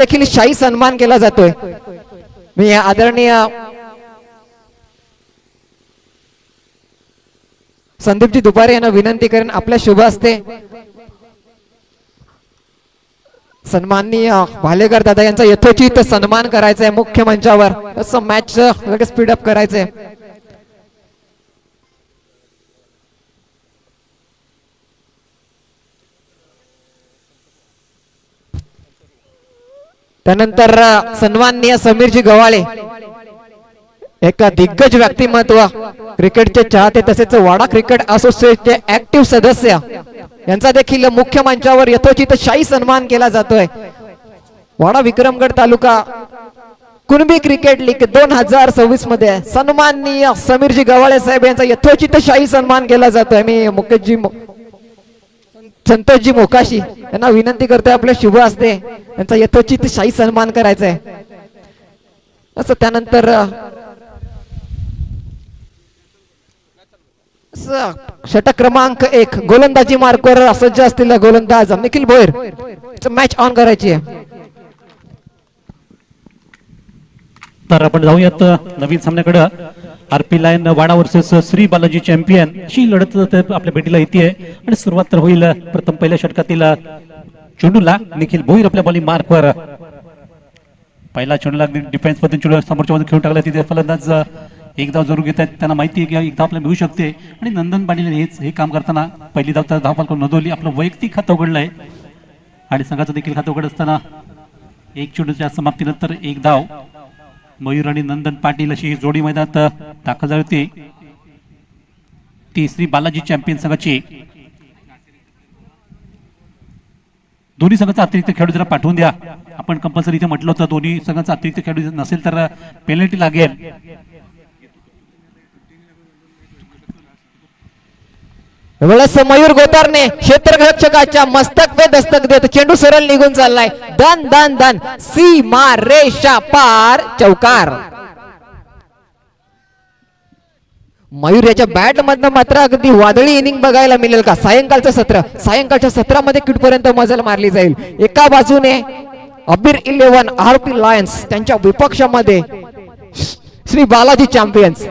देखील शाही सन्मान केला जातोय। मी आदरणीय संदीपजी दुपारे यांना विनंती करेन आपल्या शुभ हस्ते सन्माननीय भालेकर दादा यांचा यथोचित सन्मान करायचा आहे मुख्य मंचावर। असं मॅच लगेच स्पीडअप करायचंय। त्यानंतर सन्माननीय समीरजी गव्हाळे एक दिग्गज व्यक्तिमत्व, क्रिकेटचे चाहते तसेच वाडा क्रिकेट असोसिएशनचे ऍक्टिव्ह सदस्य यांचा देखील मुख्य मंचावर यथोचित शाही सन्मान केला जातोय। वाडा विक्रमगड तालुका कुणबी क्रिकेट लीग 2026 मध्ये सन्माननीय समीरजी गव्हाळे साहेब यांचा यथोचित शाही सन्मान केला जातोय। मी मुकेशजी संतोषजी मोकाशी यांना विनंती करतोय आपल्या शुभ हस्ते यांचा यथोचित शाही सन्मान करायचा आहे। असं त्यानंतर षटक क्रमांक 1 गोलंदाजी मार्कवर सज्ज असलेला गोलंदाज निखिल भोयर मॅच ऑन करायची आहे। तर आपण जाऊयात नवीन सामन्याकडे। आरपी लायन वाडा वर्सेस श्री बालाजी चॅम्पियन अशी लढत आपल्या भेटीला येते आणि सुरुवात तर होईल प्रथम पहिल्या षटकातील चेंडूला निखिल भोईर आपल्या बॉलिंग मार्कवर पहिला चेंडूला डिफेन्स मध्ये समोरच्या मध्ये खेळून टाकला। तिथे फलंदाज एक धाव जरूर घेत आहेत, त्यांना माहिती आहे की एक धाव आपल्याला मिळू शकते आणि नंदन पाटील हे काम करताना पहिली धाव धाव फलक नोंदवली, आपलं वैयक्तिक खातं उघडलंय आणि संघाचं देखील खातं उघडत असताना एक चेंडूच्या समाप्तीनंतर एक धाव मयूर आणि नंदन पाटील अशी जोडी मैदानात दाखल झाली होती। तिसरी बालाजी चॅम्पियन संघाची दोन्ही संघाचा अतिरिक्त खेळाडू जरा पाठवून द्या। आपण कंपल्सरी इथे म्हटलं होतं दोन्ही संघाचा अतिरिक्त खेळाडू नसेल तर पेनल्टी लागेल। वेळेस मयूर गोतारने क्षेत्ररक्षकाच्या मस्तक पे दस्तक देत चेंडू सरळ निघून चाललाय। दन दन दन सीमा रेषा पार चौकार। मयूर याच्या बॅट मधनं मात्र अगदी वादळी इनिंग बघायला मिळेल का? सायंकाळच्या सत्रामध्ये किटपर्यंत मजल मारली जाईल। एका बाजूने अबीर 11 आरपी लायन्स त्यांच्या विपक्षामध्ये श्री बालाजी चॅम्पियन्स।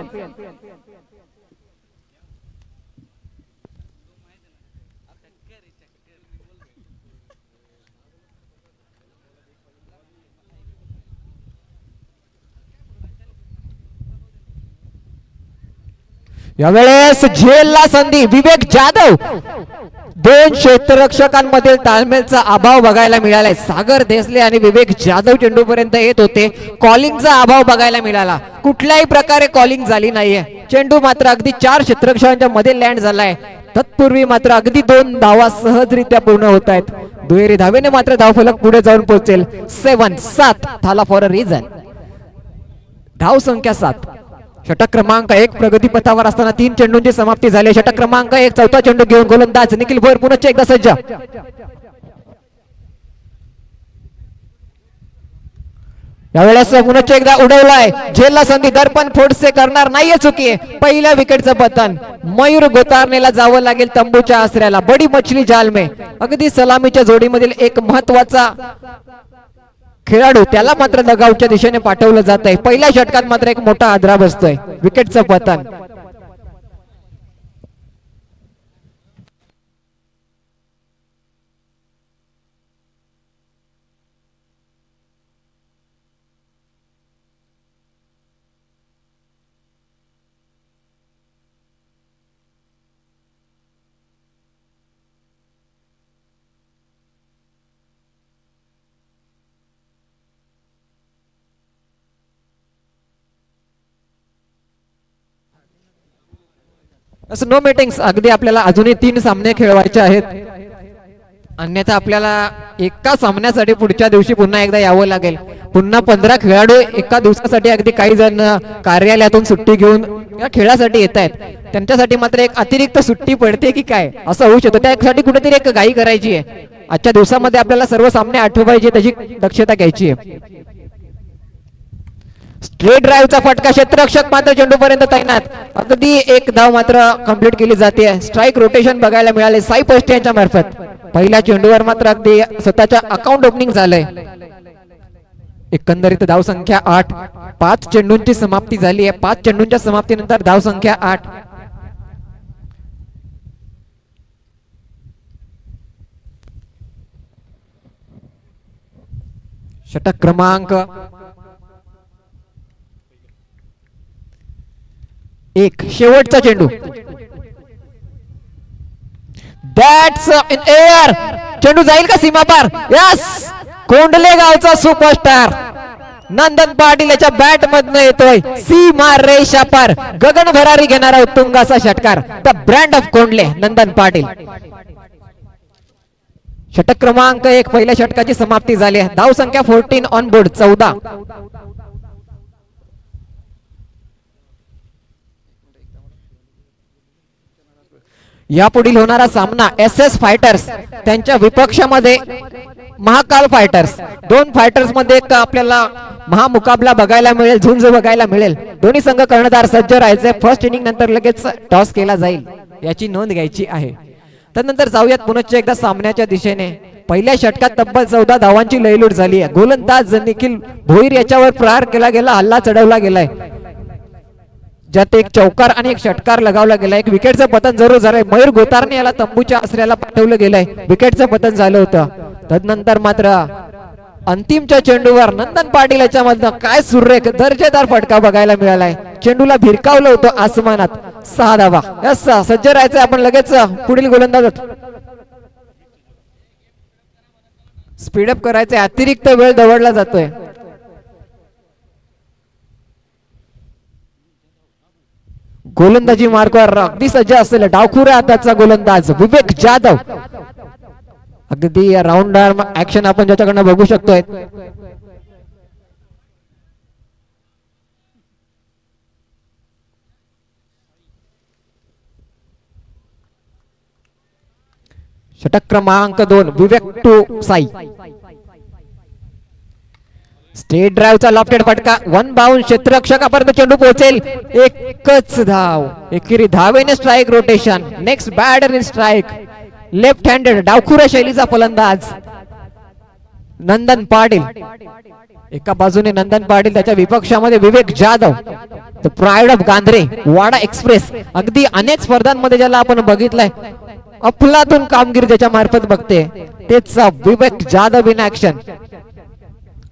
यावेळेस झेलला संधी विवेक जाधव, दोन क्षेत्ररक्षकांमधील ताळमेळचा अभाव बघायला मिळालाय। सागर देसले आणि विवेक जाधव चेंडू पर्यंत येत होते, कॉलिंगचा अभाव बघायला मिळाला। कुठल्याही प्रकारे कॉलिंग झाली नाहीये। चेंडू मात्र अगदी 4 क्षेत्ररक्षकांच्या मध्ये लँड झालाय। तत्पूर्वी मात्र अगदी 2 धावा सहजरित्या पूर्ण होत आहेत। दुहेरी धावेने मात्र धावफलक पुढे जाऊन पोहोचेल। 7 थाला फॉर अ रिझन। धाव संख्या 7। षटक क्रमांक 1 प्रगती पथावर असताना 3 चेंडूंची समाप्ती झाली। षटक क्रमांक 1 चौथा चेंडू घेऊन गोलंदाज निखिल भोयर पुन्हा एकदा सज्ज। यावेळेस पुन्हा एकदा उडवलाय। झेलला संधी, दर्पण फोडसे करणार नाहीये चुकी। पहिल्या विकेटचं पतन मयूर गोतारनेला जावं लागेल तंबूच्या आसऱ्याला। बडी मछली जाल में अगदी सलामीच्या जोडीमधील एक महत्वाचा खेळाडू त्याला मात्र लगावच्या दिशेने पाठवलं जात आहे। पहिल्या षटकात मात्र एक मोठा आदरा बसतोय। विकेटचं पतन। असं नो मीटिंग्स, अगदी आपल्याला अजूनही 3 सामने खेळवायचे आहेत, अन्यथा आपल्याला एका सामन्यासाठी पुढच्या दिवशी पुन्हा एकदा यावं लागेल। पुन्हा 15 खेळाडू एका दिवसासाठी अगदी काही जण कार्यालयातून सुट्टी घेऊन या खेळासाठी येत आहेत, त्यांच्यासाठी मात्र एक अतिरिक्त सुट्टी पडते की काय असं होऊ शकतं। त्यासाठी कुठेतरी एक घाई करायची आहे। आजच्या दिवसामध्ये आपल्याला सर्व सामने आठवायचे त्याची दक्षता घ्यायची आहे। स्ट्रेट ड्राईव्हचा फटका, क्षेत्ररक्षक मात्र चेंडू पर्यंत तैनात। अगदी एक धाव मात्र कंप्लीट केली जाते। स्ट्राईक रोटेशन बघायला मिळाले साई पोस्ट यांच्या मार्फत। पहिल्या चेंडूवर मात्र अगदी स्वतःच्या अकाउंट ओपनिंग झालंय। एकंदरीत धाव संख्या 8. 5 चेंडूंची समाप्ती झाली आहे. 5 चेंडूंच्या समाप्तीनंतर धाव संख्या 8. षटक क्रमांक 1. शेवटचा चेंडू. That's in air. चेंडू जाईल का सीमा पार? यस. कोंडले गावचा सुपरस्टार नंदन पाटील याच्या बॅट मधनं येतोय सीमा रेषा पार गगन भरारी घेणारा उत्तुंग असा षटकार. The brand of Kondle Nandan Patil. षटक क्रमांक 1. पहिल्या षटकाची समाप्ती झाली आहे. धाव संख्या 14 ऑन बोर्ड 14. यापुढील होणारा सामना एस एस फायटर्स त्यांच्या विपक्षामध्ये महाकाल फायटर्स. दोन फायटर्स मध्ये एक आपल्याला महामुकाबला बघायला मिळेल, झुंज बघायला मिळेल. दोन्ही संघ कर्णधार सज्ज राहायचे. फर्स्ट इनिंग नंतर लगेच टॉस केला जाईल याची नोंद घ्यायची आहे. त्यानंतर जाऊयात पुनश्च एकदा सामन्याच्या दिशेने. पहिल्या षटकात तब्बल 14 धावांची लयलूट झाली आहे. गोलंदाज निखिल भोईर याच्यावर प्रहार केला गेला, हल्ला चढवला गेलाय, ज्यात एक चौकार आणि एक षटकार लगावला गेला. एक विकेटचं पतन जरूर झालंय. मयूर गोतारने याला तंबूच्या आसऱ्याला पाठवलं गेलंय. विकेटचं पतन झालं होतं. तदनंतर मात्र अंतिमच्या चेंडूवर नंदन पाटील याच्यामधनं काय सुरेख दर्जेदार फटका बघायला मिळालाय. चेंडूला भिरकावलं होतं आसमानात. 6 धावा. यस, सज्ज राहायचं आपण. लगेच पुढील गोलंदाज स्पीडअप करायचे. अतिरिक्त वेळ दवडला जातोय. गोलंदाजी मार्गावर अगदी सज्ज असलेला डावखुऱ्या हाताचा गोलंदाज विवेक जाधव. अगदी राऊंड आर्म ऍक्शन आपण ज्याच्याकडनं बघू शकतोय. षटक क्रमांक 2. विवेक टू साई. स्टेट ड्राईव्हचा लॉफ्टेड फटका. 1 बाउंड. क्षेत्ररक्षकापर्यंत चेंडू पोहोचेल. एकच धाव. एकेरी धावेने strike rotation. Next batter in strike. Left handed डावखुऱ्या शैलीचा फलंदाज नंदन पाटील. एका बाजूने नंदन पाटील, त्याच्या विपक्षामध्ये Vivek Jadhav, the pride of Gandhare, Wada express. अगदी अनेक स्पर्धांमध्ये ज्याला आपण बघितलंय, अफलातून कामगिरी त्याच्या मार्फत बघते, तेच Vivek Jadhav in action.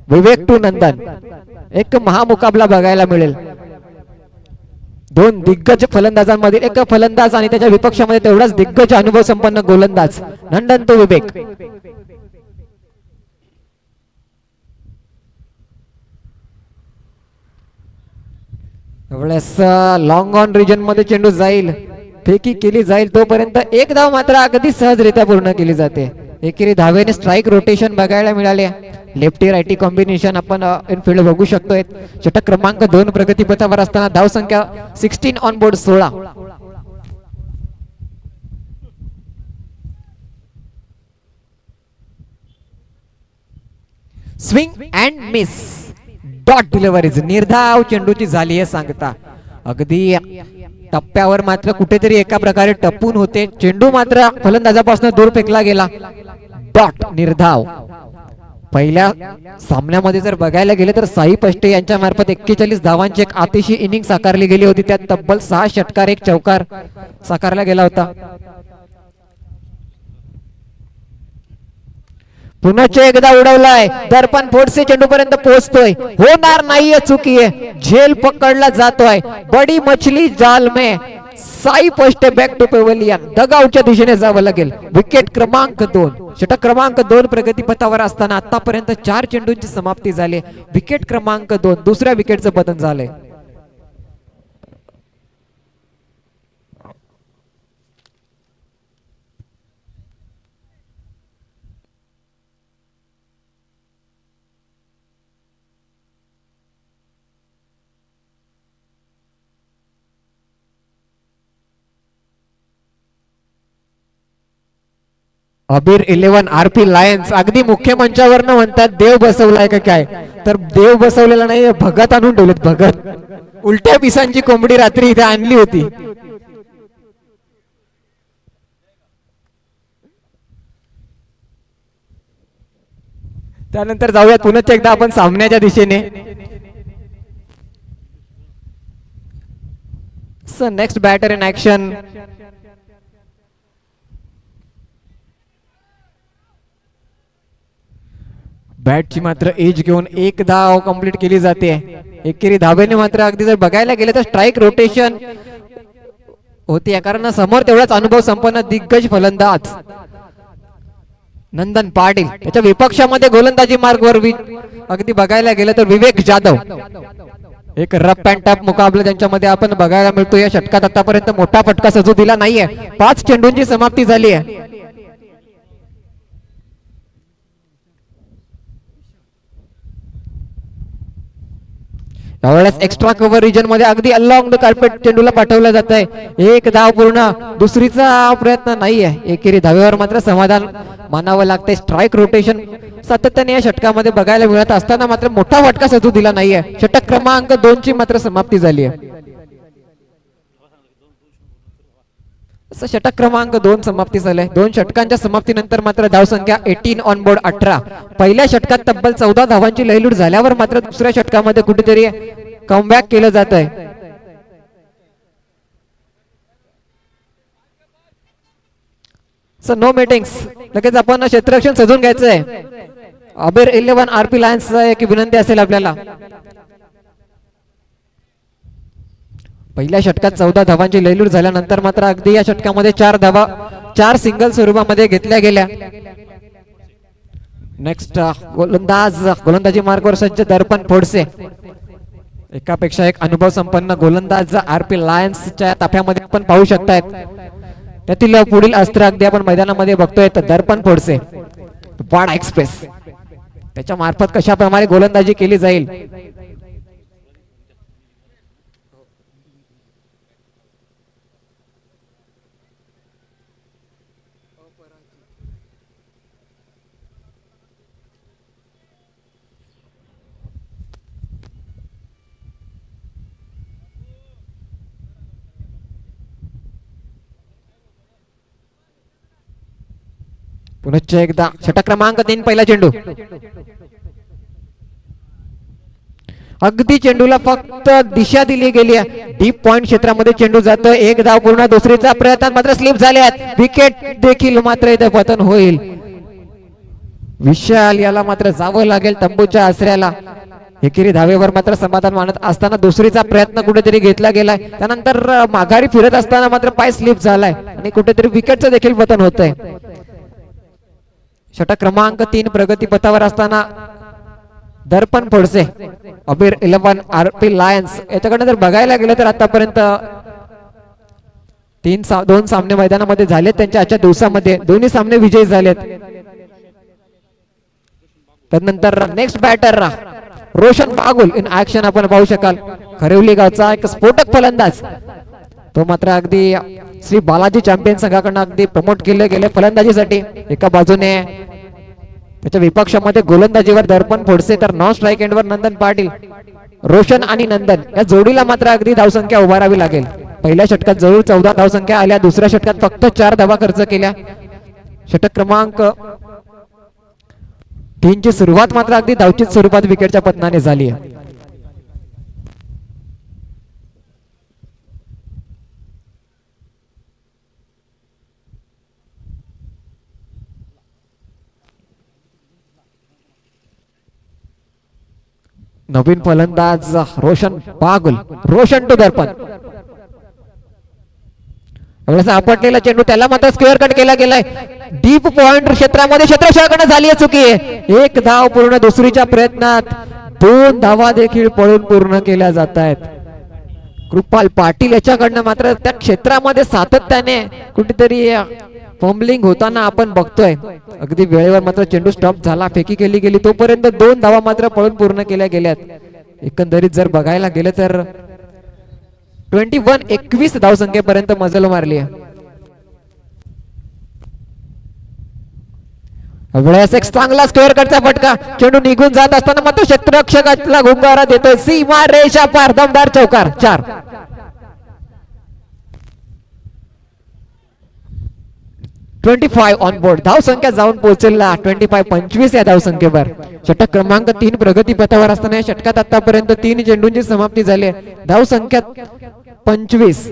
Vivek to Nandan. एक महामुकाबला बघायला मिळेल. दोन दिग्गज फलंदाजांमधील एक फलंदाज आणि त्याच्या विपक्षामध्ये तेवढाच दिग्गज अनुभव संपन्न गोलंदाज नंदन टू विवेक. एवढ्यास लॉंग ऑन रिजन मध्ये चेंडू जाईल, फेकी केली जाईल, तोपर्यंत एक धाव मात्र अगदी सहजरित्या पूर्ण केली जाते. एकेरी धावेने स्ट्राईक रोटेशन बघायला मिळाले. लेफ्टी रायटी कॉम्बिनेशन आपण इनफिल्ड बघू शकतोय. षटक क्रमांक 2 प्रगतीपथावर असताना धाव संख्या 16 on board 16. Swing and miss, dot deliveries, निर्धाव चेंडूची झाली आहे सांगता. अगदी टप्प्यावर मात्र कुठेतरी एका प्रकारे टपून होते. चेंडू मात्र फलंदाजापासून दूर फेकला गेला. डॉट, निर्धाव. पहिल्या सामन्यामध्ये जर बघायला गेले तर साई पष्टे यांच्या मार्फत 41 धावांची एक अतिशय इनिंग साकारली गेली होती. त्यात तब्बल 6 षटकार, 1 चौकार साकारला गेला होता. पुन्हा एकदा उडवलाय. दर्पण फोडसे चेंडू पर्यंत पोहोचतोय. होणार नाहीये चुकी आहे. झेल पकडला जातोय. बडी मछली जाल में. Sai Poste back to pavilion. दगावच्या दिशेने जावं लागेल. विकेट क्रमांक 2. षटक क्रमांक 2 प्रगतीपथावर असताना आतापर्यंत 4 चेंडूंची समाप्ती झाली. विकेट क्रमांक 2, दुसऱ्या विकेटचं पतन झालंय. अबीर 11 आरपी लायन्स. अगदी मुख्य मंचावर न म्हणतात देव बसवलाय का काय, तर देव बसवलेला नाही, भगत आणून ठेवलेत. भगत. उलट्या पिसांची कोंबडी रात्री इथे आणली होती. त्यानंतर जाऊयात पुन्हा एकदा आपण सामन्याच्या दिशेने. So next batter in action. बॅटची मात्र एज घेऊन एक धाव कंप्लीट केली जाते. एकेरी धाब्याने मात्र अगदी जर बघायला गेलं तर स्ट्राईक रोटेशन होती, कारण समोर तेवढाच अनुभव संपन्न दिग्गज फलंदाज नंदन पाटील. त्याच्या विपक्षामध्ये गोलंदाजी मार्गवर अगदी बघायला गेलं तर विवेक जाधव. एक रफ अँड टफ मुकाबला त्यांच्यामध्ये आपण बघायला मिळतो. या षटकात आतापर्यंत मोठा फटका सजू दिला नाहीये. 5 चेंडूंची समाप्ती झाली आहे. यावेळेस एक्स्ट्रा कव्हर रिजन मध्ये अगदी अलॉंग द कार्पेट चेंडूला पाठवलं जात आहे. एक धाव पूर्ण, दुसरीचा प्रयत्न नाहीये. एकेरी धावेवर मात्र समाधान मानावं लागतंय. स्ट्राईक रोटेशन सातत्याने या षटकामध्ये बघायला मिळत असताना मात्र मोठा फटका सजू दिला नाहीये. षटक क्रमांक 2 ची मात्र समाप्ती झाली आहे. षटक क्रमांक 2 समाप्ती झाले. 2 षटकांच्या समाप्तीनंतर मात्र धावसंख्या 18 ऑन बोर्ड 18. पहिल्या षटकात तब्बल 14 धावांची लयलूट झाल्यावर मात्र दुसऱ्या षटकामध्ये कुठेतरी कमबॅक केलं जात आहे. No meetings. लगेच आपण क्षेत्ररक्षण सजून घ्यायचंय. अबेर 11 आरपी लायन्स एक विनंती असेल आपल्याला. पहिल्या षटकात 14 धावांची लयलूट झाल्यानंतर मात्र अगदी या षटकामध्ये 4 धावा 4 सिंगल स्वरूपामध्ये घेतल्या गेल्या. नेक्स्ट गोलंदाजी मार्गावर सज्ज दर्पण फोडसे. एकापेक्षा एक अनुभव संपन्न गोलंदाज आरपी लायन्सच्या ताफ्यामध्ये आपण पाहू शकतायत. त्यातील पुढील अस्त्र अगदी आपण मैदानामध्ये बघतोय. दर्पण फोडसे वाडा एक्सप्रेस, त्याच्या मार्फत कशा प्रमाणे गोलंदाजी केली जाईल. पुनश्च एकदा षटक क्रमांक 3 पहिला चेंडू. अगदी चेंडूला फक्त दिशा दिली गेली आहे. डीप पॉइंट क्षेत्रामध्ये चेंडू जातोय. एक धाव पूर्ण, दुसरीचा प्रयत्न मात्र स्लिप झाले आहेत. विकेट देखील मात्र इथे पतन होईल. विशाल याला मात्र जावं लागेल तंबूच्या आसऱ्याला. एकेरी धावेवर मात्र समाधान मानत असताना दुसरीचा प्रयत्न कुठेतरी घेतला गेलाय. त्यानंतर माघारी फिरत असताना मात्र पाय स्लिप झालाय आणि कुठेतरी विकेटचं देखील पतन होतंय. षटक क्रमांक 3 प्रगती पथावर असताना दर्पण फोडसे अबीर 11 आरपी लायन्स याच्याकडे जर बघायला गेलं तर आतापर्यंत 2 सामने मैदानामध्ये झालेत त्यांच्या आजच्या दिवसामध्ये. दोन्ही सामने विजयी झालेत. त्यानंतर next batter Roshan Bagul in action आपण पाहू शकाल. खरेवली गावचा एक स्फोटक फलंदाज. तो मात्र अगदी श्री बालाजी चॅम्पियन संघाकडून अगदी प्रमोट केले गेले फलंदाजीसाठी. एका बाजूने त्याच्या विपक्षामध्ये गोलंदाजीवर दर्पण फोडसे तर नॉन स्ट्राईक एंडवर नंदन पाटील. रोशन आणि नंदन या जोडीला मात्र अगदी धावसंख्या उभारावी लागेल. पहिल्या षटकात जरूर 14 धावसंख्या आल्या. दुसऱ्या षटकात फक्त 4 धावा खर्च केल्या. षटक क्रमांक 3 ची सुरुवात मात्र अगदी धावचीत स्वरूपात विकेटच्या पतनाने झाली आहे. नवीन फलंदाज रोशन बागुल. रोशन टू दर्पण. आपटलेला चेंडू त्याला मात्र स्क्वेअर कट केला गेलाय. डीप पॉइंट क्षेत्रामध्ये क्षेत्ररक्षकाकडे झाली आहे चुकी. एक धाव पूर्ण, दुसरीच्या प्रयत्नात 2 धावा देखील पळून पूर्ण केल्या जात आहेत. कृपाल पाटील याच्याकडनं मात्र त्या क्षेत्रामध्ये सातत्याने कुठेतरी फंबलिंग होताना आपण बघतोय. अगदी वेळेवर मात्र चेंडू स्टॉप झाला, फेकी केली गेली, तोपर्यंत 2 धावा मात्र पळून पूर्ण केल्या गेल्यात. एकंदरीत जर बघायला गेलं तर 21 धावसंख्येपर्यंत मजल मारली आहे. एक चांगला स्क्वेअर कटचा फटका. चेंडू निघून जात असताना मात्र क्षेत्ररक्षकाला गुंगारा देतोय. सीमा रेषा पार, दमदार चौकार. 4 25 ऑन बोर्ड. धाव संख्या जाऊन पोहोचलेला 25 या धाव संख्येवर. षटक क्रमांक 3 प्रगती पथावर असताना या षटकात आतापर्यंत 3 चेंडूंची समाप्ती झाली आहे. धाव संख्या 25.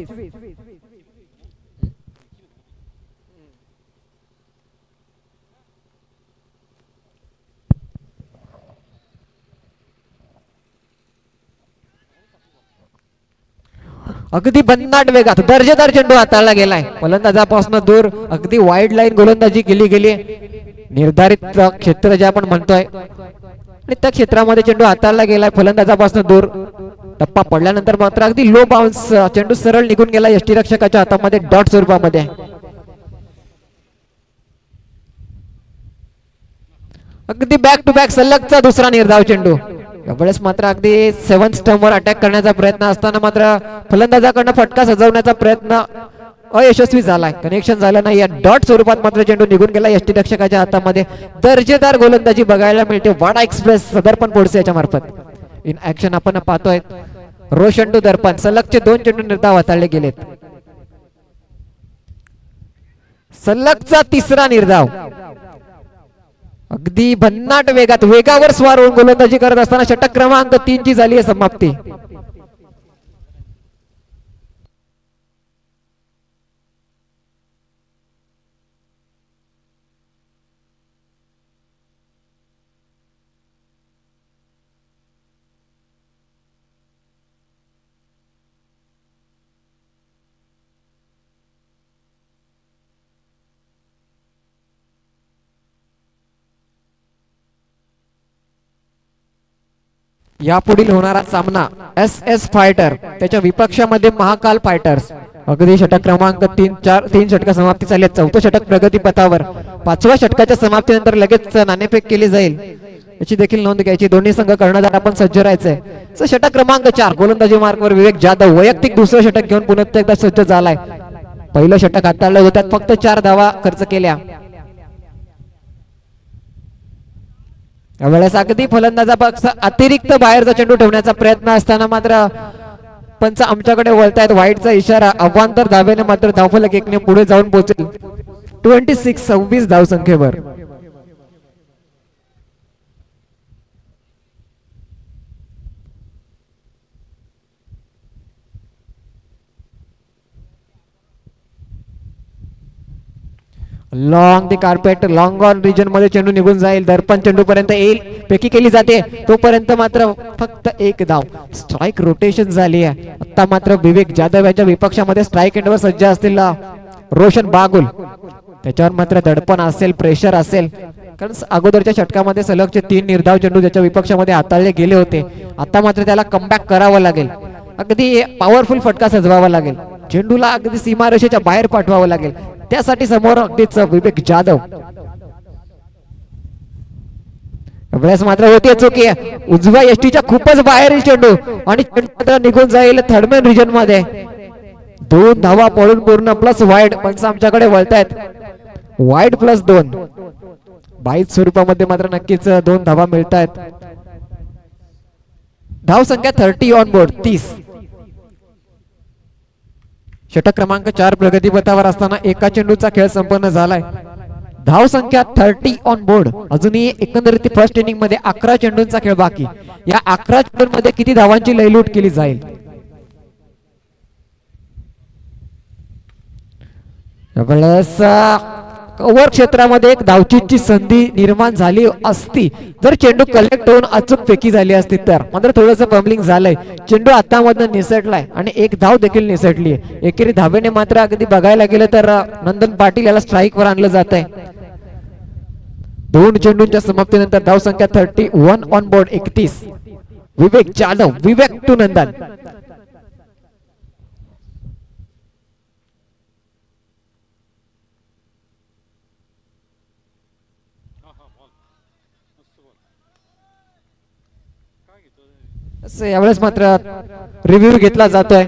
अगदी भन्नाट वेगात दर्जेदार चेंडू हाताळला गेलाय. फलंदाजापासून दूर अगदी वाईड लाईन गोलंदाजी केली गेली. निर्धारित क्षेत्र जे आपण म्हणतोय आणि त्या क्षेत्रामध्ये चेंडू हाताळला गेलाय फलंदाजापासून दूर. टप्पा पडल्यानंतर मात्र अगदी लो बाउन्स चेंडू सरळ निघून गेला यष्टीरक्षकाच्या हातामध्ये डॉट स्वरूपामध्ये. अगदी बॅक टू बॅक सलगचा दुसरा निर्धाव चेंडू. यावेळेस मात्र अगदी 7 स्टंपवर अटॅक करण्याचा प्रयत्न असताना मात्र फलंदाजाकडनं फटका सजवण्याचा प्रयत्न अयशस्वी झालाय. कनेक्शन झालं नाही. या डॉट स्वरूपात मात्र चेंडू निघून गेला यष्टीरक्षकाच्या हातामध्ये. दर्जेदार गोलंदाजी बघायला मिळते वाडा एक्सप्रेस सदर्पण पोडसे याच्या मार्फत. इन ऍक्शन आपण पाहतोय. रोशन टू दर्पण सलगचे 2 चेंडू निर्धाव हाताळले गेलेत. सलगचा तिसरा निर्धाव. अगदी भन्नाट वेगात वेगावर स्वार होऊन गोलंदाजी करत असताना षटक क्रमांक 3 ची झाली आहे समाप्ती. यापुढील होणारा सामना SS फायटर त्याच्या विपक्षामध्ये महाकाल फायटर्स. अगदी षटक क्रमांक 3 षटक समाप्ती झाली. 4थं षटक प्रगती पथावर. 5व्या षटकाच्या समाप्तीनंतर लगेच नाणेफेक केली जाईल याची देखील नोंद घ्यायची. दोन्ही संघ कर्णधार आपण सज्ज राहायचंय. षटक क्रमांक 4 गोलंदाजी मार्कवर विवेक जाधव वैयक्तिक दुसरं षटक घेऊन पुन्हा एकदा सज्ज झालाय. पहिलं षटक हाताळलं होत्यात फक्त 4 धावा खर्च केल्या. यावेळेस अगदी फलंदाजा पक्ष अतिरिक्त बाहेरचा चेंडू ठेवण्याचा प्रयत्न असताना मात्र पंच आमच्याकडे वळतायत. वाईटचा इशारा. अवांतर धावेने मात्र धावफलक 1 ने पुढे जाऊन पोहोचेल 26 धाव संख्येवर. Long the carpet long on region मध्ये चेंडू निघून जाईल. दर्पण चेंडू पर्यंत येईल. पेकी केली जाते तोपर्यंत मात्र फक्त 1 धाव. स्ट्राईक रोटेशन झाली आहे. आता मात्र विवेक जाधव याच्या विपक्षामध्ये स्ट्राईक एंडवर सज्ज असलेला रोशन बागुल त्याच्यावर मात्र दडपण असेल प्रेशर असेल कारण अगोदरच्या षटकामध्ये सलगचे 3 निर्धाव चेंडू ज्याच्या विपक्षामध्ये हाताळले गेले होते. आता मात्र त्याला कमबॅक करावं लागेल. अगदी पॉवरफुल फटका सजवावा लागेल. चेंडूला अगदी सीमारेषेच्या बाहेर पाठवावं लागेल. त्यासाठी समोर अगदीच विवेक जाधव. वेळेस मात्र होती चुकी. उजव्या यष्टीच्या खूपच बाहेरील चेंडू आणि चेंडू निघून जाईल थर्डमॅन रिजन मध्ये. 2 धावा पळून पूर्ण प्लस वाईड. पंच आमच्याकडे वळतायत. वाईड प्लस 2 22 स्वरूपामध्ये मात्र नक्कीच 2 धावा मिळतायत. धाव संख्या 30 ऑन बोर्ड 30. षटक क्रमांक 4 प्रगतीपथावर असताना एका चेंडूचा खेळ संपन्न झालाय. धाव संख्या 30 ऑन बोर्ड. अजूनही एकंदरीत फर्स्ट इनिंग मध्ये 11 चेंडूंचा खेळ बाकी. या 11 चेंडूंमध्ये किती धावांची लयलूट केली जाईल. कव्हर क्षेत्रामध्ये एक धावचीची संधी निर्माण झाली असती जर चेंडू कलेक्ट होऊन अचूक फेकी झाली असती तर. मात्र थोडंसं बम्बलिंग झालंय. चेंडू हातामधून निसटलाय आणि 1 धाव देखील निसटली आहे. एकेरी धावेने मात्र अगदी बघायला गेलं तर नंदन पाटील याला स्ट्राईक वर आणलं जात आहे. 2 चेंडूंच्या समाप्तीनंतर धाव संख्या 31 on board 31. Vivek Jadhav Vivek to Nandan. यावेळेस मात्र रिव्ह्यू घेतला जातोय.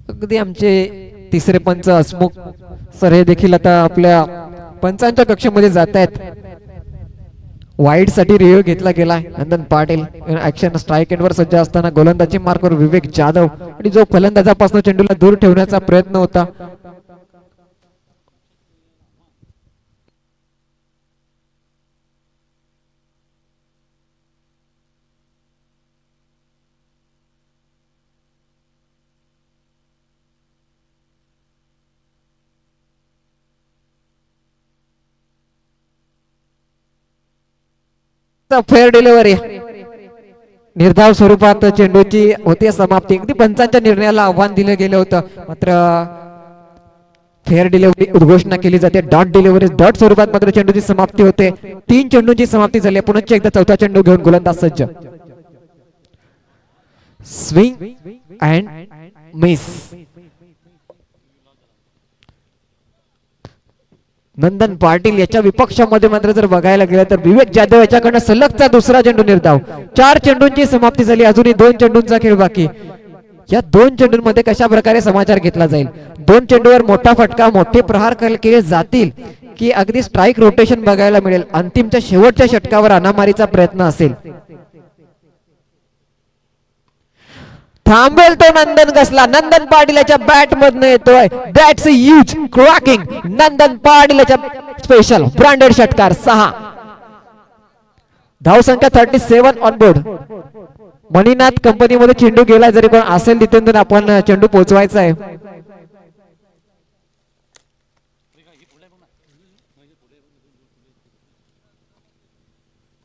अगदी आमचे तिसरे पंच हसमुख सर हे देखील आता आपल्या पंचांच्या कक्षेमध्ये जात आहेत. वाईड साठी रिव्ह्यू घेतला गेलाय. नंदन पाटील ऍक्शन स्ट्राईक एंडवर सज्ज असताना गोलंदाजी मार्कवर विवेक जाधव आणि जो फलंदाजापासून चेंडूला दूर ठेवण्याचा प्रयत्न होता. फेअर डिलिव्हरी निर्धाव स्वरूपात चेंडूची होती समाप्ती. अगदी पंचांच्या निर्णयाला आव्हान दिलं गेलं होतं, मात्र फेअर डिलिव्हरी उद्घोषणा केली जाते. डॉट डिलिव्हरी डॉट स्वरूपात मात्र चेंडूची समाप्ती होते. 3 चेंडूंची समाप्ती झाली. पुन्हा एकदा चौथा चेंडू घेऊन गोलंदाज सज्ज. Swing and miss. Nandan Patil याच्या विपक्षामध्ये मात्र जर बघायला गेलं तर विवेक जाधव याच्याकडनं सलगचा दुसरा चेंडू निर्धाव. 4 चेंडूंची समाप्ती झाली. अजूनही 2 चेंडूंचा खेळ बाकी. या 2 चेंडूंमध्ये कशा प्रकारे समाचार घेतला जाईल. 2 चेंडूवर मोठा फटका, मोठे प्रहार केले जातील की अगदी स्ट्राईक रोटेशन बघायला मिळेल. अंतिमच्या शेवटच्या षटकावर अनामारीचा प्रयत्न असेल. थांबेल तो नंदन कसला. नंदन पाटील याच्या बॅट मधनं येतोय. That's a huge cracking. Nandan Patil याच्या स्पेशल ब्रँडेड षटकार 6. धाव संख्या 37 ऑन बोर्ड. मणिनाथ कंपनीमध्ये चेंडू गेला, जरी कोण असेल तिथून आपण चेंडू पोहोचवायचा आहे.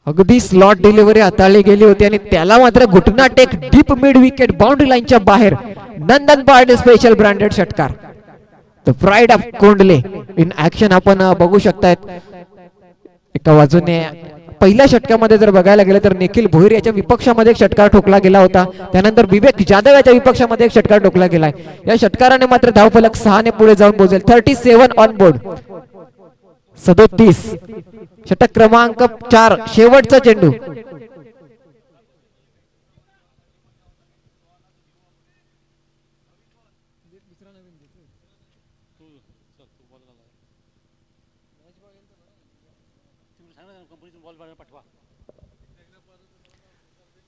अगदी स्लॉट डिलिव्हरी हाताळली गेली होती आणि त्याला मात्र घुटना टेक डीप मिड विकेट बाउंड्री लाईनच्या बाहेर. नंदन पाटील स्पेशल ब्रँडेड षटकार. The pride of Kondle in action आपण बघू शकतायत. एका बाजूने पहिल्या षटकामध्ये जर बघायला गेलं तर निखिल भोईर याच्या विपक्षामध्ये एक षटकार ठोकला गेला होता. त्यानंतर विवेक जाधव याच्या विपक्षामध्ये एक षटकार ठोकला गेलाय. या षटकाराने मात्र धावफलक 6 ने पुढे जाऊन पोहोचेल. 37 ऑन बोर्ड. 37. षटक क्रमांक 4 शेवटचा चेंडू.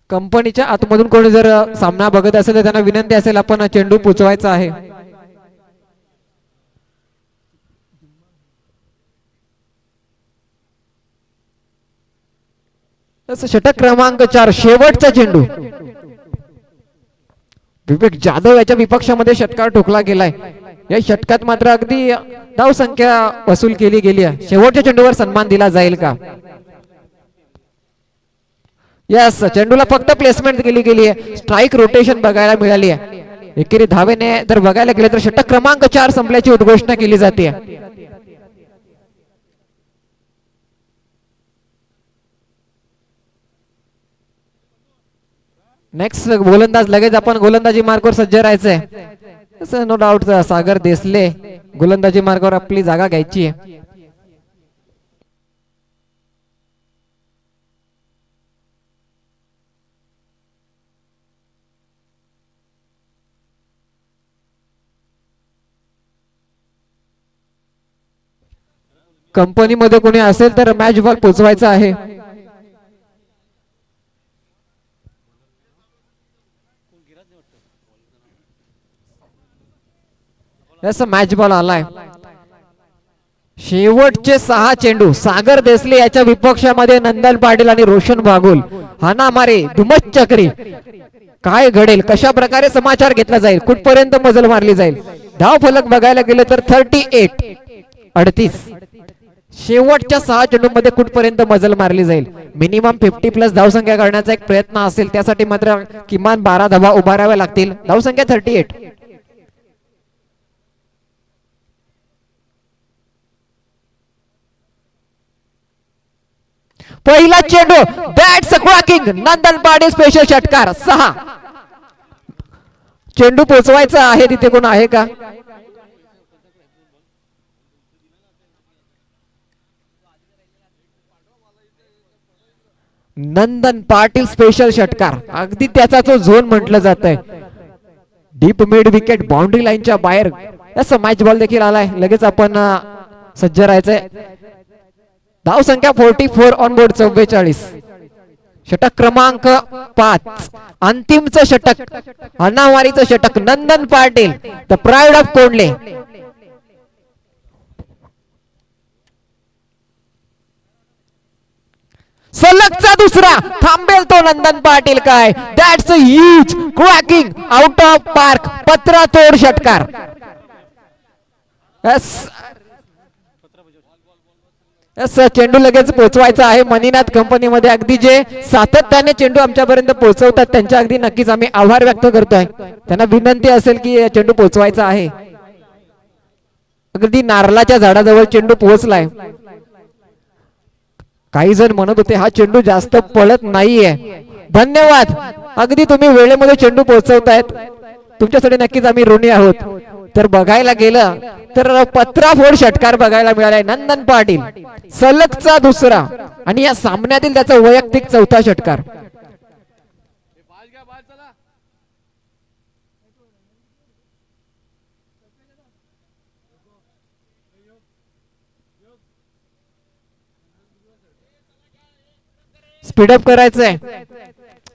कंपनीच्या आतमधून कोणी जर सामना बघत असेल तर त्यांना विनंती असेल आपण चेंडू पोचवायचा आहे. षटक क्रमांक 4 शेवटचा चेंडू. विवेक जाधव याच्या विपक्षामध्ये षटकार ठोकला गेलाय. या षटकात मात्र अगदी धाव संख्या वसूल केली गेली आहे. शेवटच्या चेंडूवर सन्मान दिला जाईल का. यस, चेंडूला फक्त प्लेसमेंट केली गेली आहे. स्ट्राईक रोटेशन बघायला मिळाली आहे. एकेरी धावेने जर बघायला गेले तर षटक क्रमांक 4 संपल्याची उद्घोषणा केली जाते. नेक्स्ट गोलंदाज लगेच आपण गोलंदाजी मार्कवर सज्ज राहायचंय. नो डाऊट सागर देसले गोलंदाजी मार्गावर आपली जागा घ्यायची आहे. कंपनीमध्ये कोणी असेल तर मॅच बॉल पोचवायचा आहे. मॅच बॉल आलाय. शेवटचे 6 चेंडू. सागर देसले याच्या विपक्षामध्ये नंदन पाटील आणि रोशन बागुल. हाणामारी धुमच चक्री. काय घडेल, कशा प्रकारे समाचार घेतला जाईल, कुठपर्यंत मजल मारली जाईल. धाव फलक बघायला गेले तर 38. शेवटच्या 6 चेंडूंमध्ये कुठपर्यंत मजल मारली जाईल. मिनिमम 50+ धावसंख्या करण्याचा एक प्रयत्न असेल. त्यासाठी मात्र किमान 12 धावा उभाराव्या लागतील. धावसंख्या 38. पहिला चेंडू. That's a cracking. Nandan Patil special षटकार 6. चेंडू पोचवायचा आहे. तिथे कोण आहे का. नंदन पाटील स्पेशल षटकार. अगदी त्याचा तो झोन म्हटलं जात आहे. डीप मिड विकेट बाउंड्री लाईनच्या बाहेर. असं मॅच बॉल देखील आलाय. लगेच आपण सज्ज राहायचंय. धाव संख्या 44 ऑन बोर्ड 44. षटक क्रमांक 5 अंतिमचं षटक अनावारीचं षटक Nandan Patil the pride of Kondle. सलगचा दुसरा थांबेल तो नंदन पाटील काय. That's a huge cracking out of park पत्रातोड षटकार. चेंडू लगेच पोहोचवायचा आहे मनीनाथ कंपनीमध्ये. अगदी जे सातत्याने चेंडू आमच्यापर्यंत पोहोचवतात त्यांच्या अगदी नक्कीच आम्ही आभार व्यक्त करतोय. त्यांना विनंती असेल की चेंडू पोहोचवायचा आहे. अगदी नारळाच्या झाडाजवळ चेंडू पोहोचलाय. काही जण म्हणत होते हा चेंडू जास्त पळत नाहीये. धन्यवाद. अगदी तुम्ही वेळेमध्ये चेंडू पोहोचवतायत तुमच्यासाठी नक्कीच आम्ही ऋणी आहोत. तर बघायला गेलं तर पत्राफोड षटकार बघायला मिळालाय नंदन पाटील. सलगचा दुसरा आणि या सामन्यातील त्याचा वैयक्तिक चौथा षटकार. स्पीडअप करायचंय.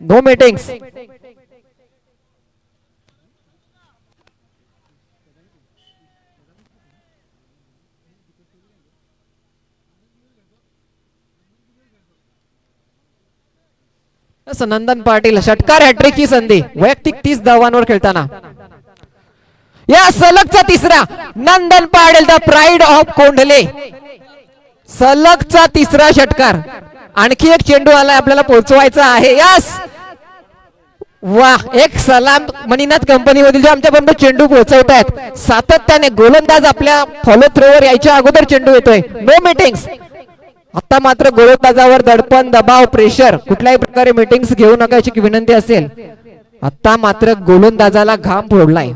No meetings. नंदन पाटील षटकार हॅट्रिकची संधी वैयक्तिक 30 धावांवर खेळताना. या सलगचा तिसरा Nandan Patil the pride of Kondhle. सलगचा तिसरा षटकार. आणखी एक चेंडू आलाय आपल्याला पोहोचवायचा आहे. यस वाह. एक सलाम मनीनाथ कंपनी मधील जे आमच्यापर्यंत चेंडू पोहोचवतायत सातत्याने गोलंदाज आपल्या फॉलो थ्रोवर यायच्या अगोदर चेंडू येतोय. No meetings. आता मात्र गोलंदाजावर दडपण दबाव प्रेशर कुठल्याही प्रकारे मीटिंग्स घेऊ नका याची विनंती असेल. आता मात्र गोलंदाजाला घाम फोडलाय.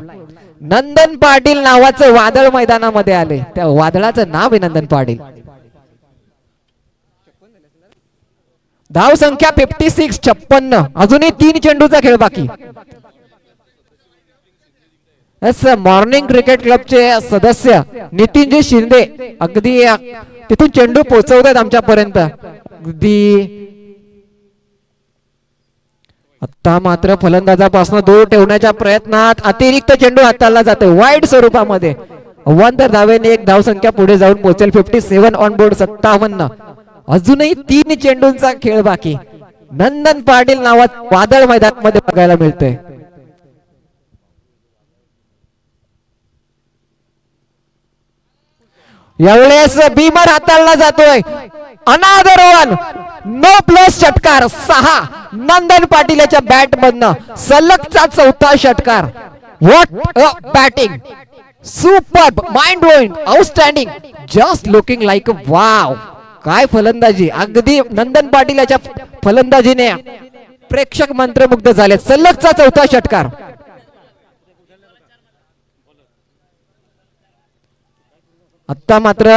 नंदन पाटील नावाचं वादळ मैदानामध्ये आले. त्या वादळाचं नाव आहे नंदन पाटील. धाव संख्या 56 56. अजूनही 3 चेंडूचा खेळ बाकी. मॉर्निंग क्रिकेट क्लबचे सदस्य नितीनजी शिंदे अगदी तिथून चेंडू पोहोचवतात आमच्यापर्यंत. अगदी आता मात्र फलंदाजापासून दूर ठेवण्याच्या प्रयत्नात अतिरिक्त चेंडू हाताळला जातोय वाईड स्वरूपामध्ये. अवांतर धावेने एक धाव संख्या पुढे जाऊन पोहोचेल. 57 ऑन बोर्ड 57. अजूनही 3 चेंडूंचा खेळ बाकी. नंदन पाटील नावात वादळ मैदानामध्ये बघायला मिळतोय. यावेळेस बीमर हाताळला जातोय. Another one. नो प्लस षटकार 6 नंदन पाटील याच्या बॅट मधनं. सलगचा चौथा षटकार. What a batting. Super mind blowing outstanding just looking like wow. काय फलंदाजी. अगदी नंदन पाटील याच्या फलंदाजीने प्रेक्षक मंत्रमुग्ध झाले. सलगचा चौथा षटकार. आता मात्र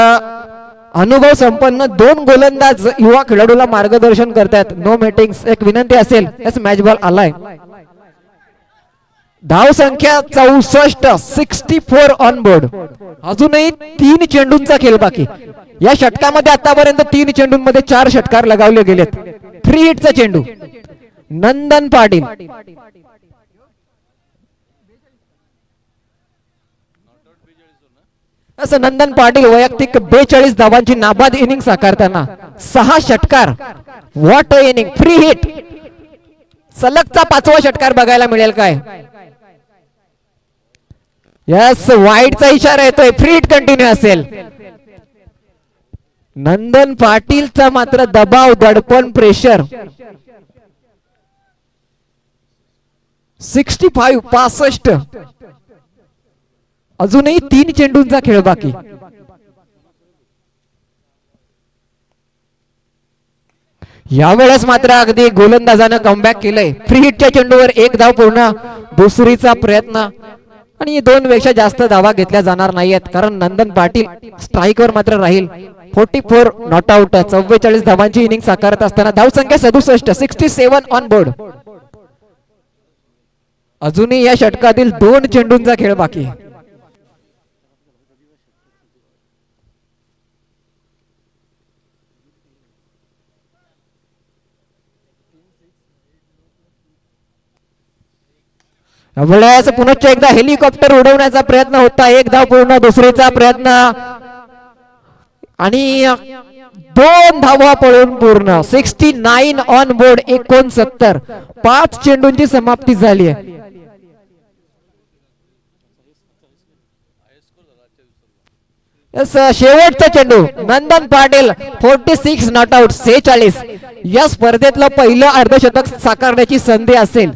अनुभव संपन्न 2 गोलंदाज युवा खेळाडूला मार्गदर्शन करतात. No meetings. एक विनंती असेल. यस मॅच बॉल आलाय. धाव संख्या 64 64 ऑन बोर्ड. अजूनही 3 चेंडूंचा खेळ बाकी. या षटकामध्ये आतापर्यंत 3 चेंडूंमध्ये 4 षटकार लगावले गेलेत. फ्री हिटचा चेंडू. नंदन पाटील असं नंदन पाटील वैयक्तिक 42 धावांची नाबाद इनिंग साकारताना 6 षटकार. What a inning. Free hit. सलगचा 5वा षटकार बघायला मिळेल काय. यस वाईडचा इशारा येतोय. फ्री हिट कंटिन्यू असेल. नंदन पाटीलचा मात्र दबाव दडपण प्रेशर. 65 65. अजूनही 3 चेंडूंचा खेळ बाकी. यावेळेस मात्र अगदी गोलंदाजानं कमबॅक केलंय. फ्री हिटच्या चेंडूवर 1 धाव पूर्ण. दुसरीचा प्रयत्न आणि 2 पेक्षा जास्त धावा घेतल्या जाणार नाहीयेत कारण नंदन पाटील स्ट्राईकवर मात्र राहील. 44 नॉट आउट. 44 धावांची इनिंग साकारत असताना धाव संख्या 67 67 ऑन बोर्ड. अजूनही या षटकातील 2 चेंडूंचा खेळ बाकी. वेळेस पुनश्च एकदा हेलिकॉप्टर उडवण्याचा प्रयत्न होता. एक धाव पूर्ण, दुसरीचा प्रयत्न आणि 2 धावा पळून पूर्ण. 69 ऑन बोर्ड, 69. 5 चेंडूंची समाप्ती झाली आहे. शेवटचा चेंडू नंदन पाटील 46 नॉट आउट. 46 या स्पर्धेतलं पहिलं अर्धशतक साकारण्याची संधी असेल.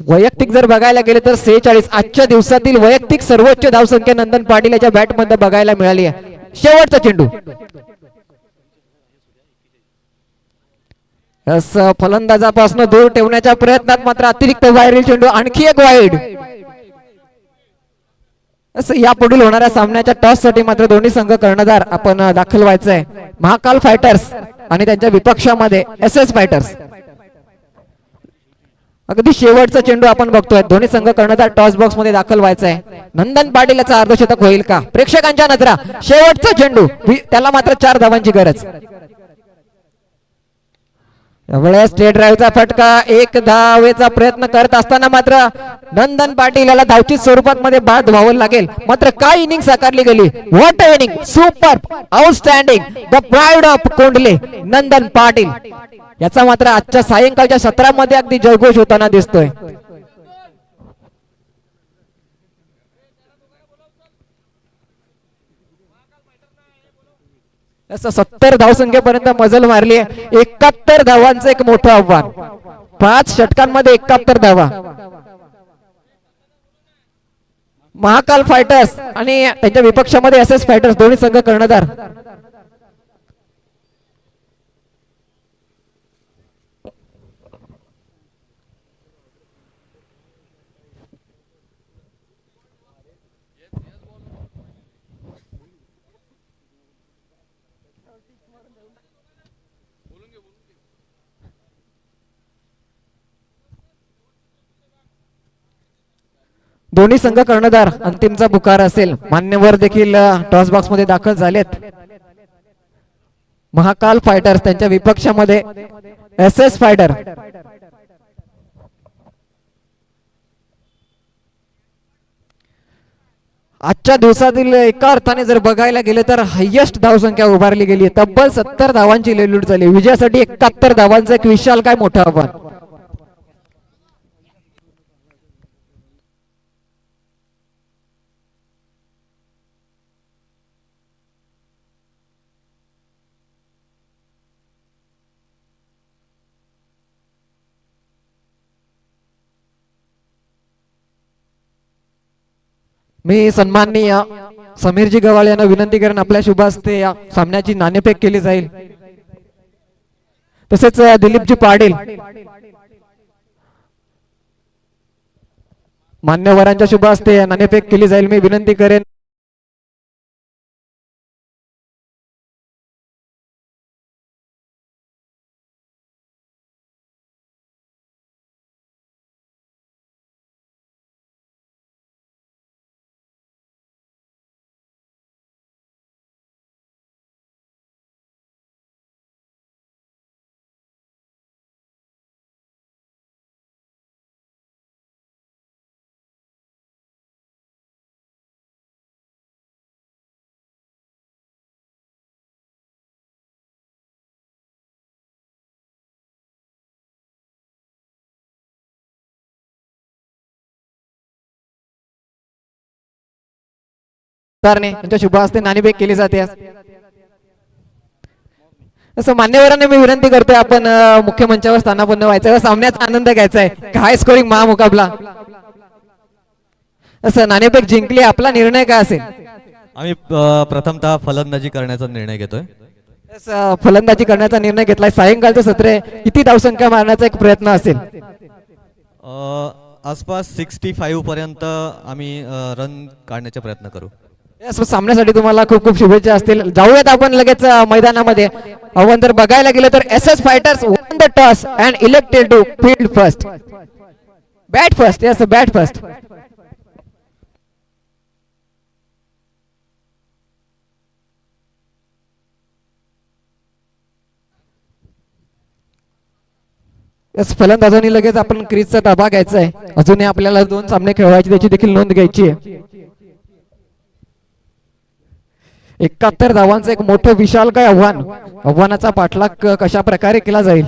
वैयक्तिक जर बघायला गेले तर 46 आजच्या दिवसातील वैयक्तिक सर्वोच्च धावसंख्या नंदन पाटील याच्या बॅट मध्ये बघायला मिळाली आहे. शेवटचा चेंडू फलंदाजापासून दूर ठेवण्याच्या प्रयत्नात मात्र अतिरिक्त वायरील चेंडू, आणखी एक वाईड. या पुढील होणाऱ्या सामन्याच्या टॉस साठी मात्र दोन्ही संघ कर्णधार आपण दाखल व्हायचंय. महाकाल फायटर्स आणि त्यांच्या विपक्षामध्ये SS फायटर्स. अगदी शेवटचा चेंडू आपण बघतोय. दोन्ही संघ कर्णधार टॉस बॉक्स मध्ये दाखल व्हायचंय. नंदन पाटील याचा अर्धशतक होईल का? प्रेक्षकांच्या नजरा. शेवटचा चेंडू, त्याला मात्र 4 धावांची गरज. यावेळेस स्टेट ड्राईव्हचा फटका, 1 धावेचा प्रयत्न करत असताना मात्र नंदन पाटील याला धावची स्वरूपात मध्ये बाद व्हावं लागेल. मात्र काय इनिंग साकारली गेली. What a inning, super, outstanding, the pride of Kondle Nandan Patil. याचा मात्र आजच्या सायंकाळच्या सत्रामध्ये अगदी जयघोष होताना दिसतोय. 70 धावसंख्येपर्यंत मजल मारली. 71 धावांचं एक मोठं आव्हान. 5 षटकांमध्ये 71 धावा. महाकाल फायटर्स आणि त्यांच्या विपक्षामध्ये SS फायटर्स दोन्ही संघ कर्णधार. दोन्ही संघ कर्णधार अंतिमचा पुकार असेल. मान्यवर देखील टॉस बॉक्स मध्ये दाखल झालेत. महाकाल फायटर्स त्यांच्या विपक्षामध्ये SS फायटर. आजच्या दिवसातील एका अर्थाने जर बघायला गेले तर हायेस्ट धावसंख्या उभारली गेली. तब्बल 70 धावांची लेलूट झाली. विजयासाठी 71 धावांचं एक विशाल काय मोठं आव्हान. मी सन्माननीय समीरजी गवाळ यांना विनंती करेन आपल्या शुभ हस्ते या सामन्याची नाणेफेक केली जाईल. तसेच दिलीपजी पाटील मान्यवरांच्या शुभ हस्ते नाणेफेक केली जाईल. मी विनंती करेन त्यांच्या शुभ हस्ते नाणेफेक केली जाते. असं मान्यवरांना मी विनंती करतोय आपण मुख्य मंचावर स्थानापन्न व्हायचं. सामन्याचा आनंद घ्यायचा आहे. काय स्कोरिंग महामुकाबला. असं नाणेफेक जिंकली. आपला निर्णय काय असेल? आम्ही प्रथमतः फलंदाजी करण्याचा निर्णय घेतोय. फलंदाजी करण्याचा निर्णय घेतलाय. सायंकाळचं सत्र आहे. किती धावसंख्या मारण्याचा एक प्रयत्न असेल? आसपास 65 पर्यंत आम्ही रन काढण्याचा प्रयत्न करू. सामन्यासाठी तुम्हाला खूप खूप शुभेच्छा असतील. जाऊयात आपण लगेच मैदानामध्ये. आव्हान जर बघायला गेलं तर SS fighters won the toss and elected to field first. Bat first. Yes, bat first. याच फलंदाजांनी लगेच आपण क्रीजचा ताबा घ्यायचा आहे. अजूनही आपल्याला 2 सामने खेळवायचे, त्याची देखील नोंद घ्यायची आहे. 71 धावांचं एक मोठं विशालकाय आव्हानाचा पाठलाग कशा प्रकारे केला जाईल.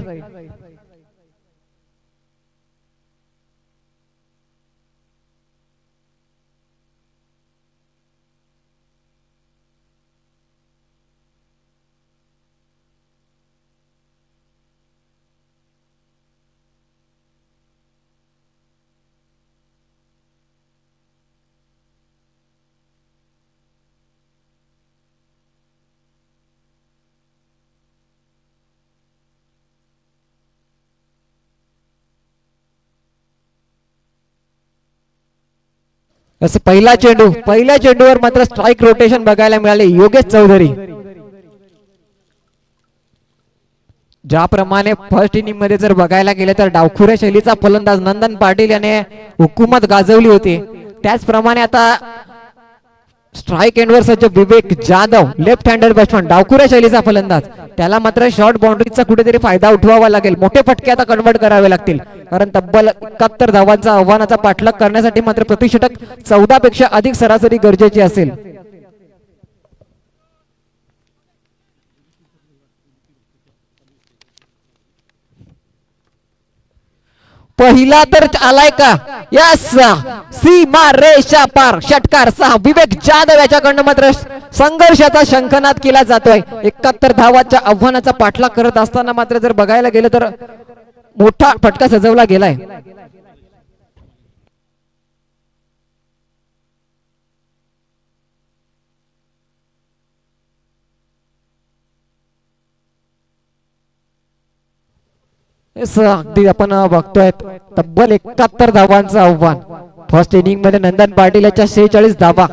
असं पहिल्या चेंडूवर मात्र स्ट्राईक रोटेशन बघायला मिळाले योगेश चौधरी. ज्याप्रमाणे फर्स्ट इनिंग मध्ये जर बघायला गेले तर डावखुऱ्या शैलीचा फलंदाज नंदन पाटील याने हुकूमत गाजवली होती, त्याचप्रमाणे आता स्ट्राईक एंडवर सज्ज विवेक जाधव लेफ्ट हँडेड बॅट्समन डावखुऱ्या शैलीचा फलंदाज, त्याला मात्र शॉर्ट बाउंड्रीचा कुठेतरी फायदा उठवावा लागेल. मोठे फटके आता कन्वर्ट करावे लागतील, कारण तब्बल 71 धावांचा आव्हानाचा पाठलाग करण्यासाठी मात्र प्रतिषटक 14 पेक्षा अधिक सरासरी गरजेची असेल. पहिला तर आलाय का, यस, सीमा रेषा पार, षटकार 6. विवेक जाधव याच्याकडनं मात्र संघर्षाचा शंखनाद केला जातोय. 71 धावाच्या आव्हानाचा पाठलाग करत असताना मात्र जर बघायला गेलं तर मोठा फटका सजवला गेलाय. अगदी आपण बघतोय तब्बल 71 धावांचं आव्हान. फर्स्ट इनिंग मध्ये नंदन पाटील याच्या 46 धावा.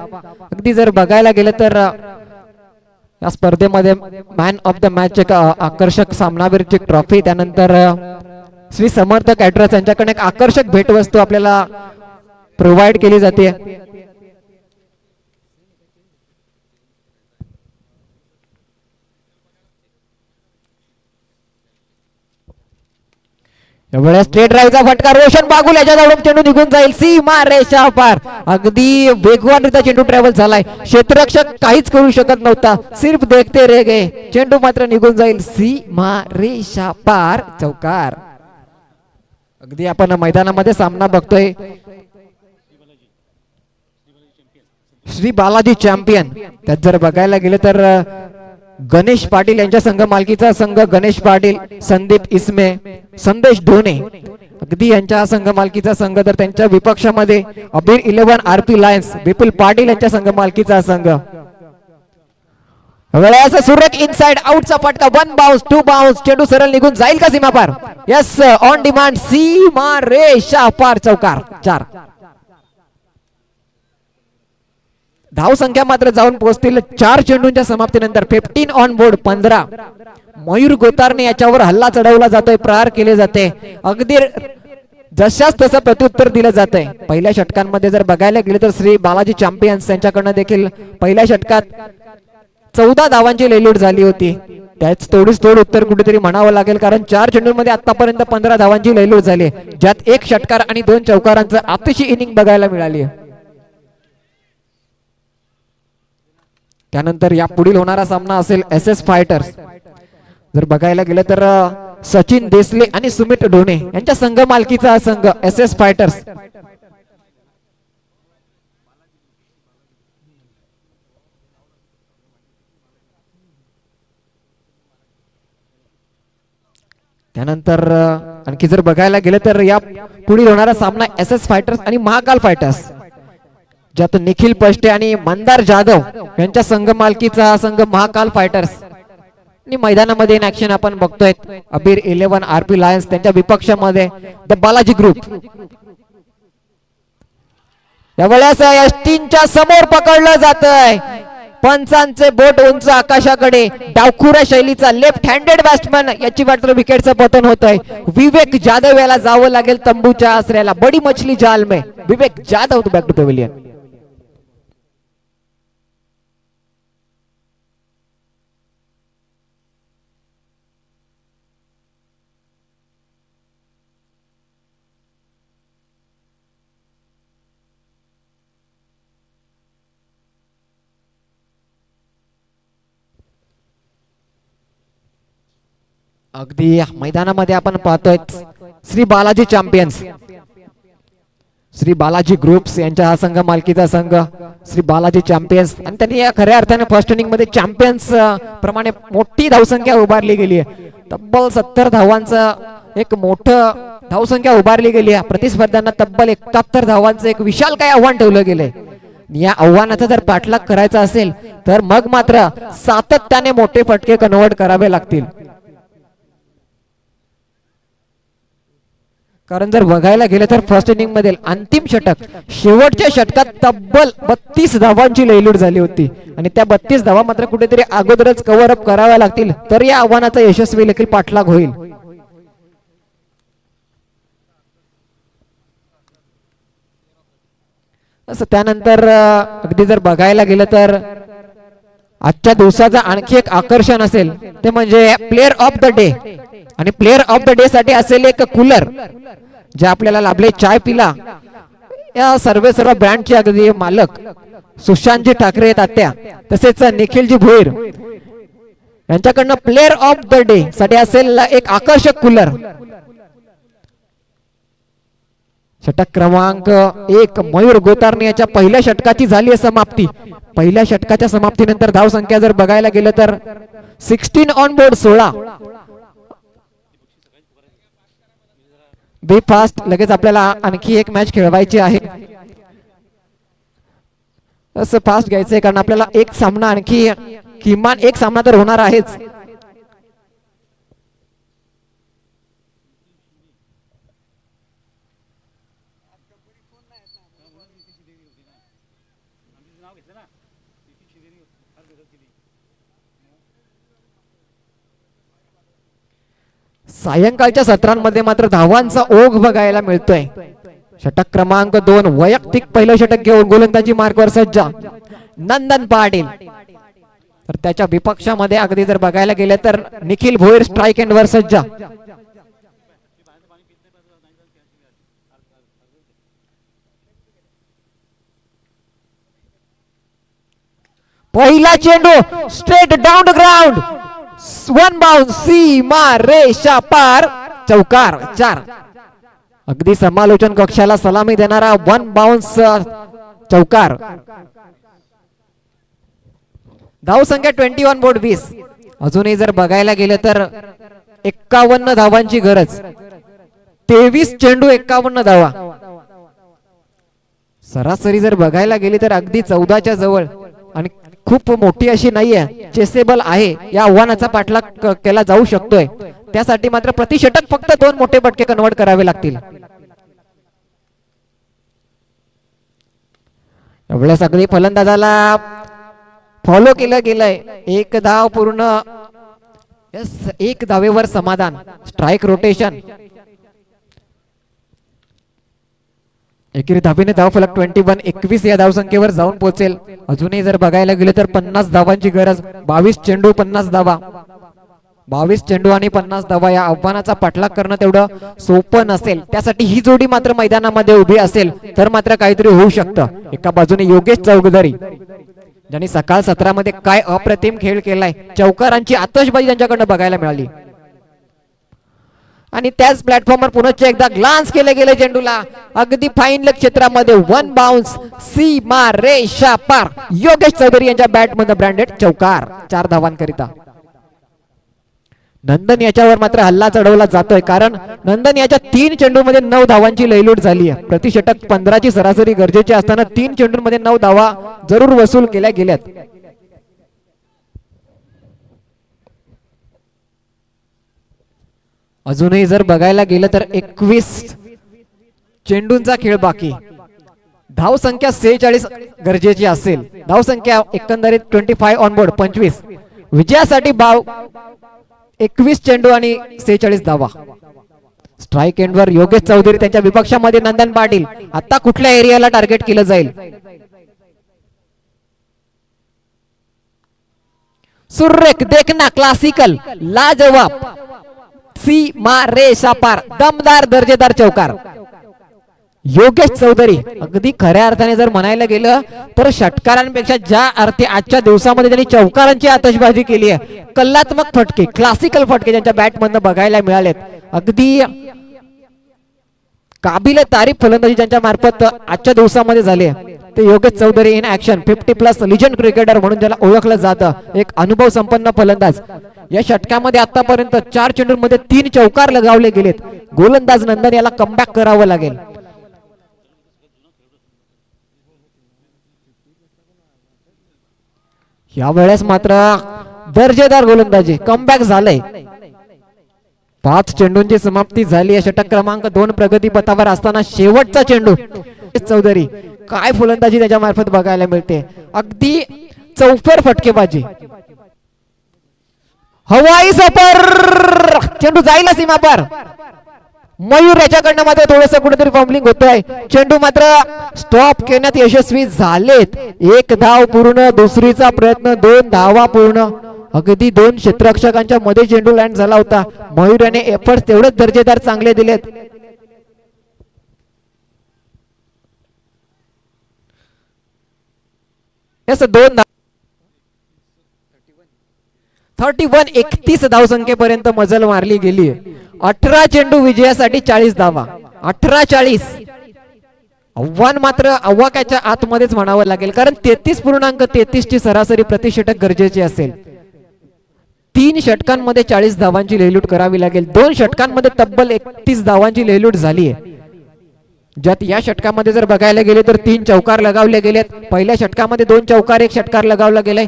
अगदी जर बघायला गेलं तर या स्पर्धेमध्ये मॅन ऑफ द मॅच एक आकर्षक सामनावीरची ट्रॉफी, त्यानंतर श्री समर्थ कॅटरर्स यांच्याकडे एक आकर्षक भेटवस्तू आपल्याला प्रोव्हाइड केली जाते. एवढ्या स्ट्रेट ड्राईव्हचा फटका, रोशन बागुल याच्या जवळून चेंडू निघून जाईल, सीमा रेषा पार. अगदी वेगवानरित्या चेंडू ट्रॅव्हल झालाय, क्षेत्ररक्षक काहीच करू शकत नव्हता, सिर्फ देखते रे गे, चेंडू मात्र निघून जाईल, सीमा रेषा पार, चौकार. अगदी आपण मैदानामध्ये सामना बघतोय, श्री बालाजी चॅम्पियन. त्यात जर बघायला गेले तर गणेश पाटील यांच्या संघ मालकीचा संघ गणेश पाटील, संदीप इसमे, संदेश ढोणे अगदी यांच्या संघ मालकीचा संघ, तर त्यांच्या विपक्षामध्ये अबीर 11 आरपी लायन्स विपुल पाटील यांच्या संघ मालकीचा संघ. सुरेख इनसाइड आउटचा फटका, 1 बाउन्स 2 बाउन्स, चेंडू सरळ निघून जाईल का सीमा पार, यस, ऑन डिमांड, सीमा रेषा पार, चौकार, 4. धाव संख्या मात्र जाऊन पोहोचतील 4 चेंडूंच्या समाप्तीनंतर. 15 ऑन बोर्ड, 15. मयूर गोतारने याच्यावर हल्ला चढवला जातोय, प्रहार केले जाते, अगदी जशाच तसं प्रत्युत्तर दिलं जातंय. पहिल्या षटकांमध्ये जर बघायला गेले तर श्री बालाजी चॅम्पियन्स यांच्याकडनं देखील पहिल्या षटकात 14 धावांची लेलूट झाली होती. त्याच थोडीच तोड उत्तर कुठेतरी म्हणावं लागेल, कारण 4 चेंडूंमध्ये आतापर्यंत 15 धावांची लेलूट झाली, ज्यात 1 षटकार आणि 2 चौकारांचं आतिशी इनिंग बघायला मिळाली. त्यानंतर या पुढील होणारा सामना असेल SS फायटर्स. जर बघायला गेलं तर सचिन देसले आणि सुमित ढोणे यांच्या संघ मालकीचा संघ SS फायटर्स. त्यानंतर आणखी जर बघायला गेलं तर या पुढील होणारा सामना SS फायटर्स आणि महाकाल फायटर्स, ज्यात निखिल पष्टे आणि मंदार जाधव यांच्या संघ मालकीचा संघ महाकाल फायटर्स. आणि मैदानामध्ये इन ऍक्शन आपण बघतोय अबीर 11 आरपी लायन्स, त्यांच्या विपक्षामध्ये द बालाजी ग्रुप. यावेळेस एसटीच्या समोर पकडलं जातंय, पंचांचे बोट उंच आकाशाकडे, डावखुऱ्या शैलीचा लेफ्ट हँडेड बॅट्समन याची मात्र विकेटचं पतन होतंय. विवेक जाधव याला जावं लागेल तंबूच्या आसऱ्याला, बडी मछली जाल में, Vivek Jadhav to back to pavilion. अगदी मैदानामध्ये आपण पाहतोय श्री बालाजी चॅम्पियन्स, श्री बालाजी ग्रुप्स यांच्या हा संघ मालकीचा संघ श्री बालाजी चॅम्पियन्स, आणि त्यांनी या खऱ्या अर्थाने फर्स्ट इनिंग मध्ये चॅम्पियन्स प्रमाणे मोठी धावसंख्या उभारली गेली आहे. तब्बल 70 धावांचं एक मोठं धावसंख्या उभारली गेली आहे. प्रतिस्पर्ध्यांना तब्बल 71 धावांचं एक विशाल काय आव्हान ठेवलं गेलंय. या आव्हानाचा जर पाठलाग करायचा असेल तर मग मात्र सातत्याने मोठे फटके कन्व्हर्ट करावे लागतील. कारण जर बघायला गेलं तर फर्स्ट इनिंग मधील अंतिम षटक शेवटच्या षटकात तब्बल 32 धावांची लयलूट झाली होती आणि त्या 32 धावा मात्र कुठेतरी अगोदरच कव्हर अप कराव्या लागतील तर या आव्हानाचा यशस्वी देखील पाठलाग होईल. असं त्यानंतर अगदी जर बघायला गेलं तर आजच्या दिवसाचं आणखी एक आकर्षण असेल ते म्हणजे प्लेअर ऑफ द डे, आणि प्लेअर ऑफ द डे साठी असेल एक कूलर जे आपल्याला लाभले चाय पिला या सर्व ब्रँडचे अगदी मालक सुशांतजी ठाकरे तात्या तसेच निखिलजी भोईर यांच्याकडनं प्लेअर ऑफ द डे साठी असेल एक आकर्षक कूलर. षटक क्रमांक 1 मयूर गोतारणे याच्या पहिल्या षटकाची झाली आहे समाप्ती. पहिल्या षटकाच्या समाप्तीनंतर धाव संख्या जर बघायला गेलं तर 16 ऑन बोर्ड 16. बी फास्ट, लगेच आपल्याला आणखी एक मॅच खेळवायची आहे. असं फास्ट घ्यायचंय कारण आपल्याला एक सामना आणखी किमान एक सामना तर होणार आहेच. सायंकाळच्या सत्रांमध्ये मात्र धावांचा ओघ बघायला मिळतोय. षटक क्रमांक 2 वैयक्तिक पहिलं षटक घेऊन गोलंदाजी मार्कवर सज्ज नंदन पाटील, तर त्याच्या विपक्षामध्ये अगदी जर बघायला गेले तर निखिल भोईर स्ट्राईक एंड वर सज्ज. पहिला चेंडू straight down the ground, one bounce, सीमा रेषा पार, चौकार 4. अगदी समालोचन कक्षाला सलामी देणारा वन बाउंस चौकार. धाव संख्या 21 बोर्ड 20. अजूनही जर बघायला गेलं तर 51 धावांची गरज, 23 चेंडू 51 धावा. सरासरी जर बघायला गेली तर अगदी 14च्या जवळ आणि खूप मोठी अशी नाहीये, चेसेबल आहे. या आव्हानाचा पाठलाग केला जाऊ शकतोय. त्यासाठी मात्र प्रति षटक फक्त 2 मोठे फटके कन्व्हर्ट करावे लागतील. एवढ्या सगळी फलंदाजाला फॉलो केलं गेलंय. एक धाव पूर्ण, यस, एक धावेवर समाधान. स्ट्राईक रोटेशन, एकेरी धाबीने धाव फलक 21 या धावसंख्येवर जाऊन पोहोचेल. अजूनही जर बघायला गेले तर 50 धावांची गरज. 22 चेंडू 50 धावा, 22 चेंडू आणि 50 धावा. या आव्हानाचा पाठलाग करणं तेवढं सोपं नसेल. त्यासाठी ही जोडी मात्र मैदानामध्ये उभी असेल तर मात्र काहीतरी होऊ शकतं. एका बाजूने योगेश चौगधरी ज्यांनी सकाळ सत्रामध्ये काय अप्रतिम खेळ केलाय, चौकारांची आतषबाजी त्यांच्याकडनं बघायला मिळाली. आणि त्याच प्लॅटफॉर्मवर पुन्हा एकदा ग्लान्स केले गेले चेंडूला, अगदी फाईन लेग क्षेत्रामध्ये वन बाउन्स, सीमा रेषा पार. योगेश चौधरी यांच्या बॅट मध्ये ब्रँडेड चौकार 4 धावांकरिता. नंदन याच्यावर मात्र हल्ला चढवला जातोय कारण नंदन याच्या 3 चेंडूमध्ये 9 धावांची लयलूट झाली आहे. प्रतिषटक 15ची सरासरी गरजेची असताना 3 चेंडूंमध्ये 9 धावा जरूर वसूल केल्या गेल्यात. अजूनही जर बघायला गेलं तर 21 चेंडूंचा खेळ बाकी. धाव संख्या 46 गरजेची असेल. धाव संख्या एकंदरीत 25 ऑन बोर्ड 25. विजयासाठी 21 चेंडू आणि 46 धावा. स्ट्राईक एंडवर योगेश चौधरी, त्यांच्या विपक्षामध्ये नंदन पाटील. आता कुठल्या एरियाला टार्गेट केलं जाईल? सुरेख देखना, क्लासिकल, लाजवाब, सीमा रेषा पार, दमदार दर्जेदार चौकार. योगेश चौधरी अगदी खऱ्या अर्थाने जर म्हणायला गेलं तर षटकारांपेक्षा ज्या अर्थी आजच्या दिवसामध्ये त्यांनी चौकारांची आतषबाजी केली आहे, कलात्मक फटके, क्लासिकल फटके त्यांच्या बॅट मधनं बघायला मिळालेत. अगदी काबिल तारीफ फलंदाजी ज्यांच्या मार्फत आजच्या दिवसामध्ये झाली ते Yogesh Chaudhari in action 50+ legend cricketer म्हणून ज्याला ओळखलं जातं, एक अनुभव संपन्न फलंदाज. या षटकामध्ये आतापर्यंत 4 चेंडूंमध्ये 3 चौकार लगावले गेलेत. गोलंदाज नंदन याला कमबॅक करावं लागेल. यावेळेस मात्र दर्जेदार गोलंदाजी, कमबॅक झालंय. 5 चेंडूंची समाप्ती झाली आहे. षटक क्रमांक 2 प्रगती पथावर असताना शेवटचा चेंडू. चौधरी काय फलंदाजी त्याच्या मार्फत बघायला मिळते, अगदी चौफेर फटकेबाजी. हवाई सफर, चेंडू जाईल सीमा पर. मयूर याच्याकडनं मात्र थोडस कुठेतरी फॉर्मलिंग होतोय. चेंडू मात्र स्टॉप करण्यात यशस्वी झालेत. 1 धाव पूर्ण, दुसरीचा प्रयत्न, 2 धावा पूर्ण. अगदी 2 क्षेत्ररक्षकांच्या मध्ये चेंडू लँड झाला होता. मयूर याने एफर्ट्स तेवढेच दर्जेदार चांगले दिलेत. यस 2 31 धावसंख्येपर्यंत मजल मारली गेली. 18 चेंडू विजयासाठी 40 धावा. 18-40. आव्हान मात्र आवाक्याच्या आतमध्येच म्हणावं लागेल, कारण 33.33 ची सरासरी प्रतिषटक गरजेची असेल. 3 षटकांमध्ये 40 धावांची लेहलूट करावी लागेल. 2 षटकांमध्ये तब्बल 31 धावांची लेहलूट झाली आहे. ज्यात या षटकामध्ये जर बघायला गेले तर 3 चौकार लगावले गेलेत. पहिल्या षटकामध्ये 2 चौकार, 1 षटकार लगावला गेलाय.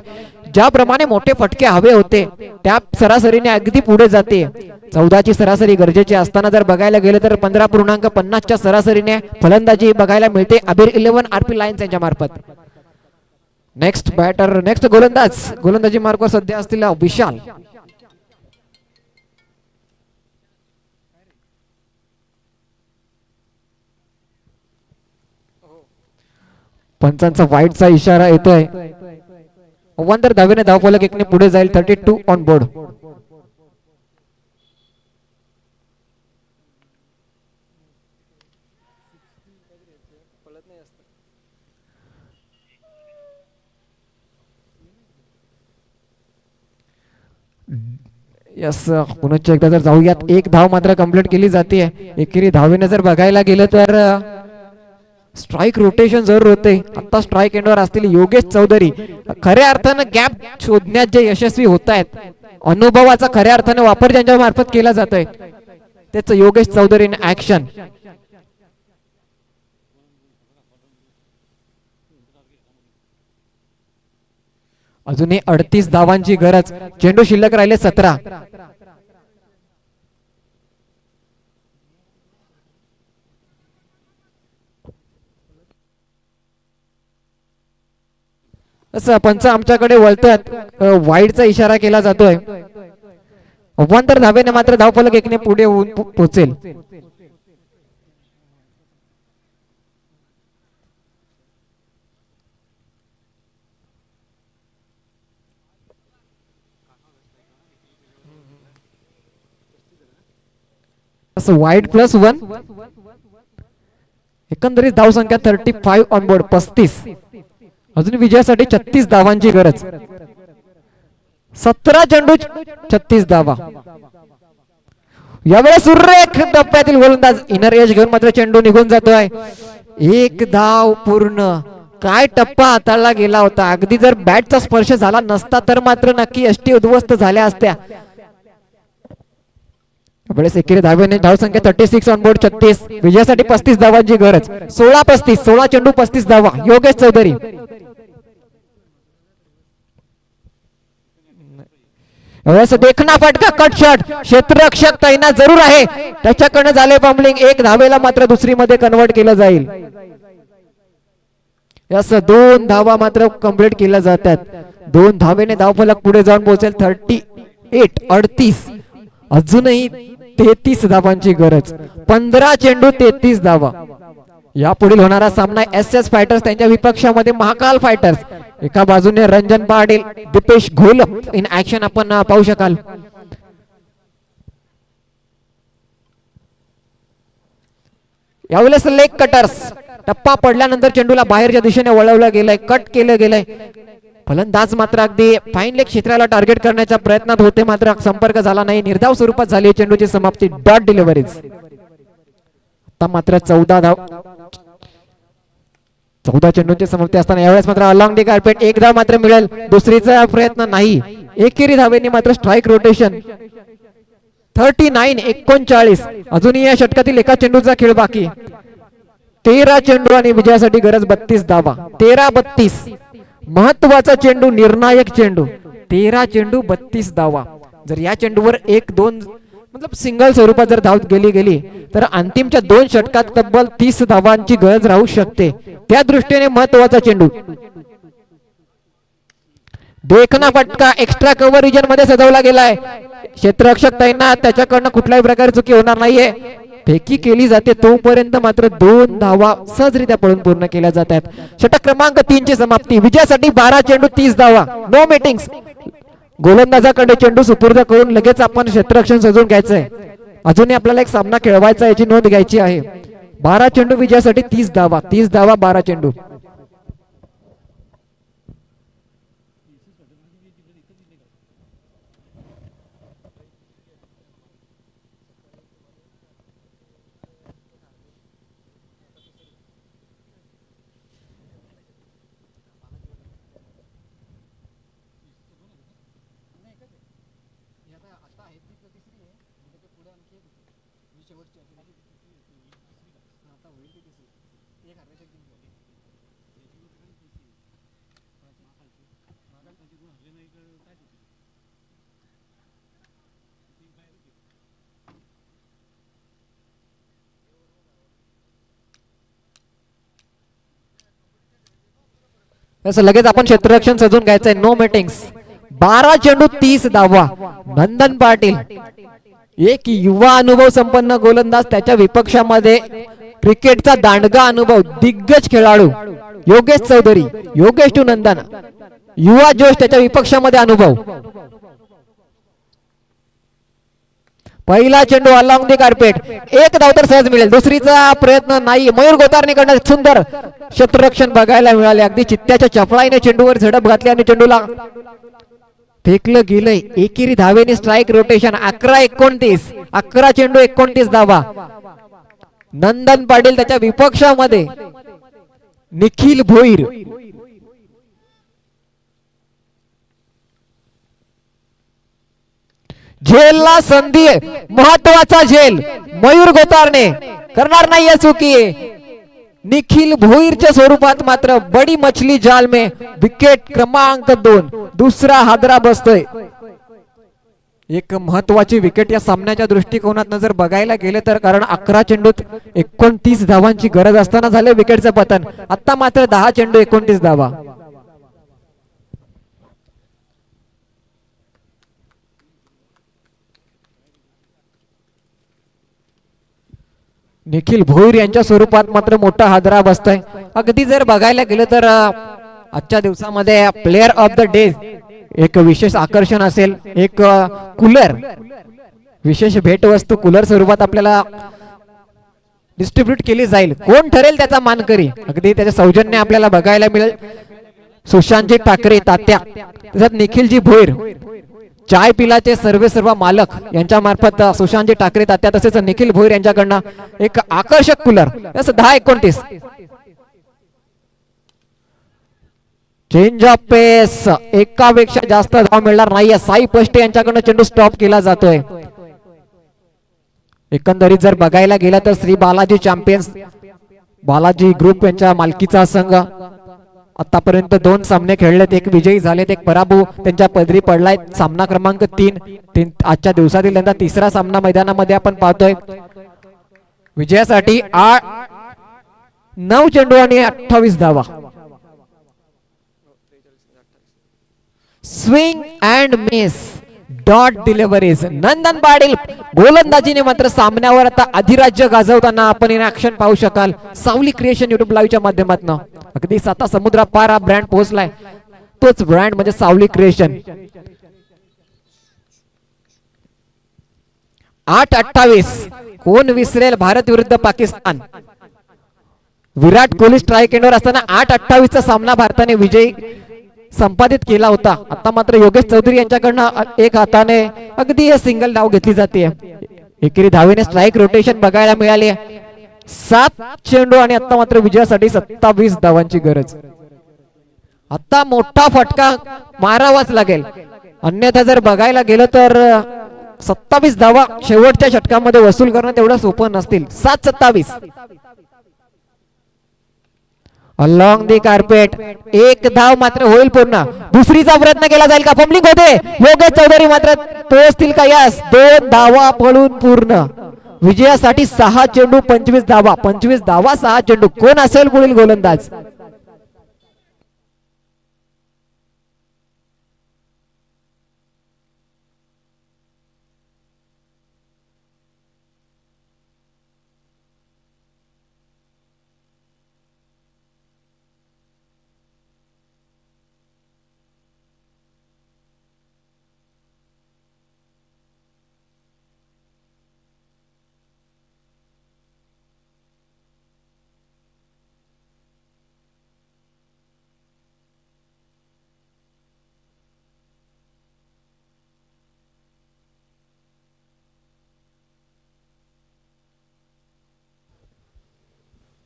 ज्याप्रमाणे मोठे फटके हवे होते त्या सरासरीने अगदी पुढे जाते. 14 ची सरासरी गरजेची असताना जर बघायला गेले तर 15.50 च्या सरासरीने फलंदाजी बघायला मिळते अबीर 11 आरपी लायन्स यांच्या मार्फत. नेक्स्ट बॅटर, नेक्स्ट गोलंदाजी मार्गावर सध्या असतील विशाल. पंचांचा वाईटचा इशारा येतोय. अव्वंतर धावेने धावफलक 1 ने पुढे जाईल. 32 ऑन बोर्ड. यस, पुन्हा एकदा जर जाऊयात, 1 धाव मात्र कंप्लीट केली जाते. एकेरी धावेने जर बघायला गेलं तर स्ट्राईक रोटेशन जरूर होते. आता स्ट्राईक एंडवर असतील योगेश चौधरी. खऱ्या अर्थानं गॅप शोधण्यात जे यशस्वी होत आहेत, अनुभवाचा खऱ्या अर्थाने वापर ज्यांच्या मार्फत केला जातोय, त्याच योगेश चौधरी इन ऍक्शन. अजूनही 38 धावांची गरज. चेंडू शिल्लक राहिले 17. असं पंच आमच्याकडे वळतात. वाईडचा इशारा केला जातोय. अव्वंतर धावेने मात्र धावफलक 1 ने पुढे होऊन पोहोचेल. असं वाईड +1. एकंदरीत धावसंख्या 35 ऑन बोर्ड, 35. अजून विजयासाठी 36 धावांची गरज. 17 चेंडू 36 धावा. यावेळेस सुरेख टप्प्यातील गोलंदाज इनर एज घेऊन मात्र चेंडू निघून जातोय. 1 धाव पूर्ण. काय टप्पा हाताळला गेला होता. अगदी जर बॅटचा स्पर्श झाला नसता तर मात्र नक्की अष्टी उद्ध्वस्त झाल्या असत्या. यावेळेस एकेरी धावेने धावसंख्या 36 ऑन बोर्ड, 36. विजयासाठी 35 धावांची गरज. 16-35. 16 चेंडू 35 धावा. योगेश चौधरी. देखना फटका, कट शॉट. क्षेत्ररक्षक तैनात जरूर आहे, त्याच्याकडनं झाले बॉम्बलिंग. 1 धावेला मात्र दुसरी मध्ये कन्वर्ट केलं जाईल. यस, 2 धावा मात्र कंप्लीट केल्या जातात. 2 धावेने धावफलक पुढे जाऊन पोहोचेल. 38. अजूनही 33 धावांची गरज. 15 चेंडू 33 धावा. यापुढील होणारा सामना SS फायटर्स त्यांच्या विपक्षामध्ये महाकाल फायटर्स. एका बाजूने रंजन पाटील, दीपेश घोल इन ऍक्शन आपण पाहू शकाल. यावेळेस लेग कटर्स, टप्पा पडल्यानंतर चेंडूला बाहेरच्या दिशेने वळवलं गेलंय, कट केलं गेलंय. फलंदाज मात्र अगदी फाईन लेग क्षेत्राला टार्गेट करण्याच्या प्रयत्नात होते, मात्र संपर्क झाला नाही. निर्धाव स्वरूपात झाली चेंडूची समाप्ती. Dot deliveries. आता मात्र 14 चेंडूंची समाप्ती असताना यावेळेस मात्र अलॉंग दी कार्पेट एक धाव मात्र मिळेल. दुसरीचा प्रयत्न नाही. एकेरी धावेने मात्र स्ट्राईक रोटेशन. 39-39. अजूनही या षटकातील एका चेंडूचा खेळ बाकी. 13 चेंडू आणि विजयासाठी गरज 32 धावा. 13-32. महत्वाचा चेंडू, निर्णायक चेंडू. 13 चेंडू 32 धावा. जर या चेंडूवर 1-2 मतलब सिंगल स्वरूपात जर धाव गेली तर अंतिमच्या 2 षटकात तब्बल 30 धावांची गरज राहू शकते. त्या दृष्टीने महत्वाचा चेंडू. देखना फटका एक्स्ट्रा कव्हर रिजन मध्ये सजवला गेलाय. क्षेत्ररक्षक तैनात, त्याच्याकडनं कुठल्याही प्रकारे चुकी होणार नाहीये. फेकी केली जाते तोपर्यंत मात्र 2 धावा सहजरित्या पळून पूर्ण केल्या जातात. षटक क्रमांक 3 ची समाप्ती. विजयासाठी 12 चेंडू 30 धावा. No meetings. गोलंदाजाकडे चेंडू सुपूर्द करून लगेच आपण क्षेत्ररक्षण सजवून घ्यायचंय. अजूनही आपल्याला एक सामना खेळवायचा, याची नोंद घ्यायची आहे. 12 चेंडू विजयासाठी 30 धावा. 30 धावा 12 चेंडू. लगेच आपण क्षेत्ररक्षण सजून घ्यायचंय. No meetings. 12 चेंडू 30 धावा. नंदन पाटील एक युवा अनुभव संपन्न गोलंदाज, त्याच्या विपक्षामध्ये क्रिकेटचा दांडगा अनुभव, दिग्गज खेळाडू योगेश चौधरी, योगेश टू नंदन, युवा जोश, त्याच्या विपक्षामध्ये अनुभव. पहिला चेंडू अलॉंग दी कार्पेट. एक धाव तर सहज मिळेल. दुसरीचा प्रयत्न नाही. मयूर गोतारनीकडनं सुंदर क्षेत्ररक्षण बघायला मिळाले. अगदी चित्त्याच्या चपळाईने चेंडूवर झडप घातली आणि चेंडूला फेकलं गेलंय. एकेरी धावेने स्ट्राईक रोटेशन. 11-29. 11 चेंडू 29 धावा. नंदन पाटील, त्याच्या विपक्षामध्ये निखिल भोईर. झेलला संधी, महत्वाचा झेल. मयूर गोतारने करणार नाही चुकी. निखिल भोईरच्या स्वरूपात मात्र बडी मछली जाल में विकेट क्रमांक 2. दुसरा हादरा बसतोय. एक महत्वाची विकेट या सामन्याच्या दृष्टिकोनात जर बघायला गेले तर, कारण 11 चेंडूत 29 धावांची गरज असताना झाले विकेटचं पतन. आता मात्र 10 चेंडू 29 धावा. निखिल भोईर यांच्या स्वरूपात मात्र मोठा हादरा बसतोय. अगदी जर बघायला गेलं तर आजच्या दिवसामध्ये प्लेयर ऑफ द डे एक विशेष आकर्षण असेल. एक कूलर, विशेष भेटवस्तू कूलर स्वरूपात आपल्याला डिस्ट्रीब्यूट केली जाईल. कोण ठरेल त्याचा मानकरी, अगदी त्याच्या सौजन्य आपल्याला बघायला मिळेल. सुशांतजी ठाकरे तात्या, तसंच निखिलजी भोईर, चाय पिलाचे सर्व मालक यांच्या मार्फत सुशांतजी ठाकरे तात्या तसेच निखिल भोईर यांच्याकडनं एक आकर्षक कूलर. 10-29. चेंज ऑफ पेस. एकापेक्षा जास्त धाव मिळणार नाहीये. साई पष्टे यांच्याकडनं चेंडू स्टॉप केला जातोय. एकंदरीत जर बघायला गेला तर श्री बालाजी चॅम्पियन्स, बालाजी ग्रुप यांच्या मालकीचा संघ आतापर्यंत 2 सामने खेळलेत. एक विजयी झालेत, एक पराभव त्यांच्या पदरी पडलाय. सामना क्रमांक 3 आजच्या दिवसातील यंदा 3रा सामना मैदानामध्ये आपण पाहतोय. विजयासाठी 9 चेंडू आणि 28 धावा. Swing and miss. Dot deliveries. Nandan Patil गोलंदाजीने मात्र सामन्यावर आता अधिराज्य गाजवताना आपण इन ऍक्शन पाहू शकाल. सावली क्रिएशन युट्यूब लाईव्हच्या माध्यमातून. अगदी 7 समुद्रा पार हा ब्रँड पोहोचलाय. तोच ब्रँड म्हणजे सावली क्रिएशन. 8-28. कोण विसरेल भारत विरुद्ध पाकिस्तान. विराट कोहली स्ट्राईक एंडवर असताना 8-28 चा सामना भारताने विजयी संपादित केला होता. आता मात्र योगेश चौधरी यांच्याकडनं एक हाताने अगदी सिंगल धाव घेतली जाते. एकेरी धावेने स्ट्राईक रोटेशन बघायला मिळाले. 7 चेंडू आणि आता मात्र विजयासाठी 27 धावांची गरज. आता मोठा फटका मारावाच लागेल, अन्यथा जर बघायला गेलं तर 27 धावा शेवटच्या षटकामध्ये वसूल करणं तेवढं सोपं नसतील. 7-27 अलॉंग दी कार्पेट. एक धाव मात्र होईल पूर्ण. दुसरीचा प्रयत्न केला जाईल का? फंबलिंग होते. योगेश चौधरी मात्र पोहोचतील का? यस, 2 धावा पळून पूर्ण. विजयासाठी 6 चेंडू 25 धावा. 25 धावा 6 चेंडू. कोण असेल पुढील गोलंदाज?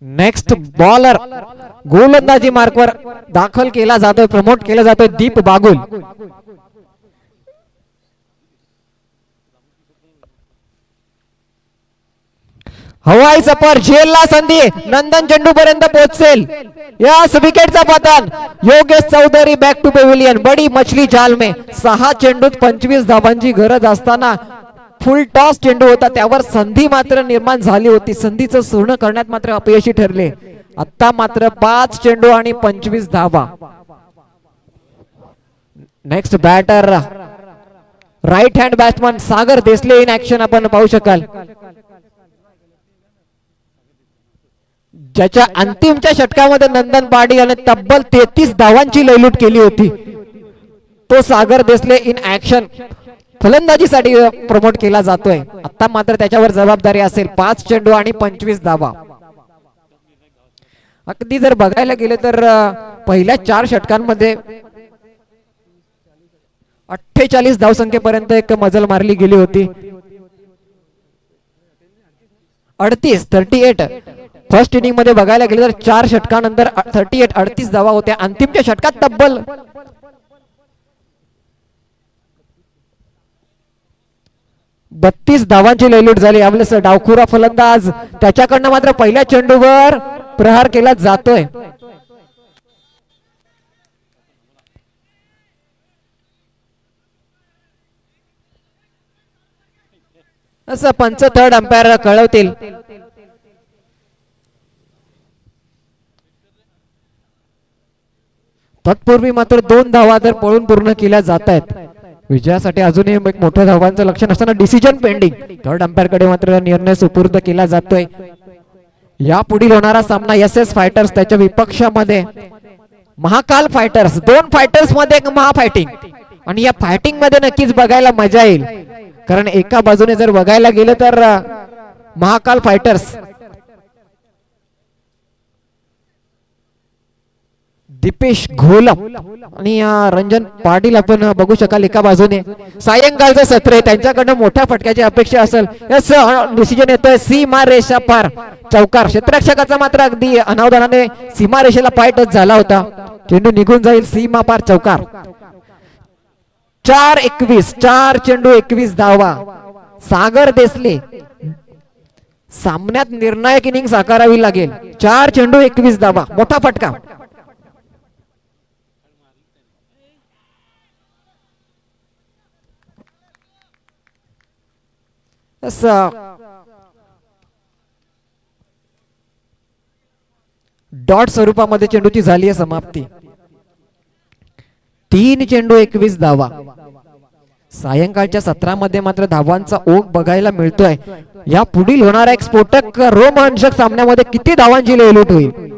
नेक्स्ट बॉलर गोलंदाजी मार्कवर दाखल केला जातोय, प्रमोट केला जातोय दीप बागुल. हवाई सफर, झेलला संधी, नंदन चेंडू पर्यंत पोहोचेल. यस, विकेटचा पतन. Yogesh Chaudhari back to pavilion. बडी मछली जाल में. 6 चेंडूत 25 धावांची गरज असताना फुल टॉस चेंडू होता, त्यावर संधी मात्र निर्माण झाली होती. संधीचं सोनं करण्यात मात्र अपयशी ठरले. आता मात्र 5 चेंडू आणि 25 धावा. Next batter right hand batsman Sagar Desale in action आपण पाहू शकाल, ज्याच्या अंतिमच्या षटकामध्ये नंदन पाटील याने तब्बल 33 धावांची लयलूट केली होती. तो सागर देसले इन ऍक्शन फलंदाजीसाठी प्रमोट केला जातोय. आता मात्र त्याच्यावर जबाबदारी असेल. 5 चेंडू आणि 25 धावा. अगदी जर बघायला गेले तर पहिल्या 4 षटकांमध्ये 48 धावसंख्येपर्यंत एक मजल मारली गेली होती. 38 फर्स्ट इनिंग मध्ये बघायला गेले तर 4 षटकानंतर 38 धावा होत्या. अंतिमच्या षटकात तब्बल 32 धावांची लयलूट झाली. यावेळेस डावखुरा फलंदाज, त्याच्याकडनं मात्र पहिल्या चेंडूवर प्रहार केला जातोय. असं पंच थर्ड अंपायर कळवतील. तत्पूर्वी मात्र 2 धावा तर पळून पूर्ण केल्या जात आहेत. विजयासाठी अजूनही एक मोठ्या धावांचं लक्षण असताना डिसिजन पेंडिंग. थर्ड अंपायर कडे मात्र निर्णय सुपूर्द केला जातोय. या पुढील होणारा सामना SS फायटर्स त्याच्या विपक्षामध्ये महाकाल फायटर्स. 2 फायटर्स मध्ये एक महा फायटिंग, आणि या फायटिंग मध्ये नक्कीच बघायला मजा येईल. कारण एका बाजूने जर बघायला गेलं तर महाकाल फायटर्स दीपेश घोलप आणि रंजन पाटील आपण बघू शकाल एका बाजूने. सायंकाळचं सत्र आहे, त्यांच्याकडनं मोठ्या फटक्याची अपेक्षा असेल. यस, डिसिजन येतोय सीमा रेषा पार, चौकार. क्षेत्ररक्षकाचा मात्र अगदी अनावधानाने सीमा रेषेला पाय टच झाला होता. चेंडू निघून जाईल. सीमा पार, चौकार. 4-21, 4 चेंडू 21 धावा. सागर देसले सामन्यात निर्णायक इनिंग साकारावी लागेल. 4 चेंडू 21 धावा, मोठा फटका. डॉट स्वरूपामध्ये चेंडूची झाली आहे समाप्ती. 3 चेंडू 21 धावा. सायंकाळच्या सत्रामध्ये मात्र धावांचा ओघ बघायला मिळतोय. या पुढील होणारा एक स्फोटक रोमहर्षक सामन्यामध्ये किती धावांची लयलूट होईल?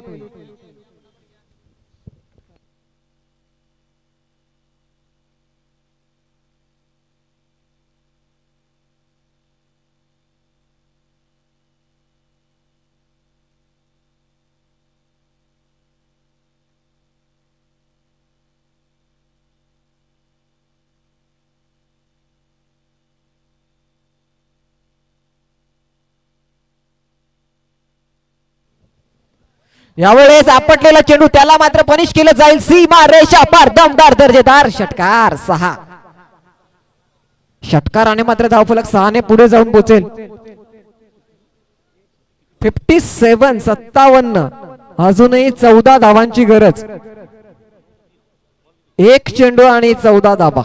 यावेळेस आपटलेला चेंडू त्याला मात्र पनिश केलं जाईल. सीमा रेषा पार दमदार दर्जेदार षटकार 6. षटकाराने मात्र धावफलक 6 ने पुढे जाऊन पोहोचेल. 57 अजूनही 14 धावांची गरज. एक चेंडू आणि 14 धावा.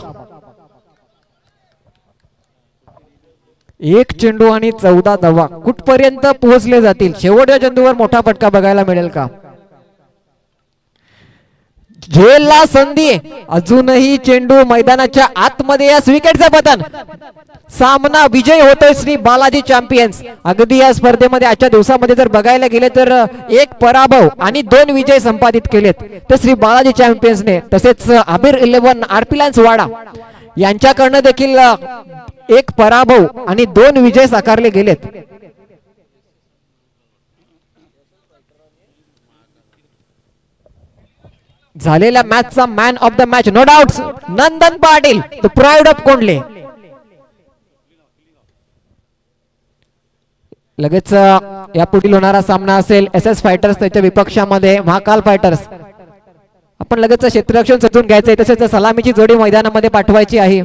एक चेंडू आणि 14 धावा कुठपर्यंत पोहोचले जातील. शेवटच्या चेंडूवर मोठा फटका बघायला मिळेल का. झेलला संधी. अजूनही चेंडू मैदानाच्या आतमध्ये. या विकेटचं पतन. सामना विजय होतोय श्री बालाजी चॅम्पियन्स. अगदी या स्पर्धेमध्ये आजच्या दिवसामध्ये जर बघायला गेले तर एक पराभव आणि 2 विजय संपादित केलेत तर श्री बालाजी चॅम्पियन्सने. तसेच आबिर 11 आरपी लायन्स वाडा यांच्याकडनं देखील एक पराभव आणि 2 विजय साकारले गेलेत. झालेल्या मॅचचा man of the match no doubt Nandan Patil the pride of Kondle. लगेच यापुढील होणारा सामना असेल SS फायटर्स त्याच्या विपक्षामध्ये महाकाल फायटर्स. आपण लगेच क्षेत्ररक्षण सजून घ्यायचंय तसेच सलामीची जोडी मैदानामध्ये पाठवायची आहे.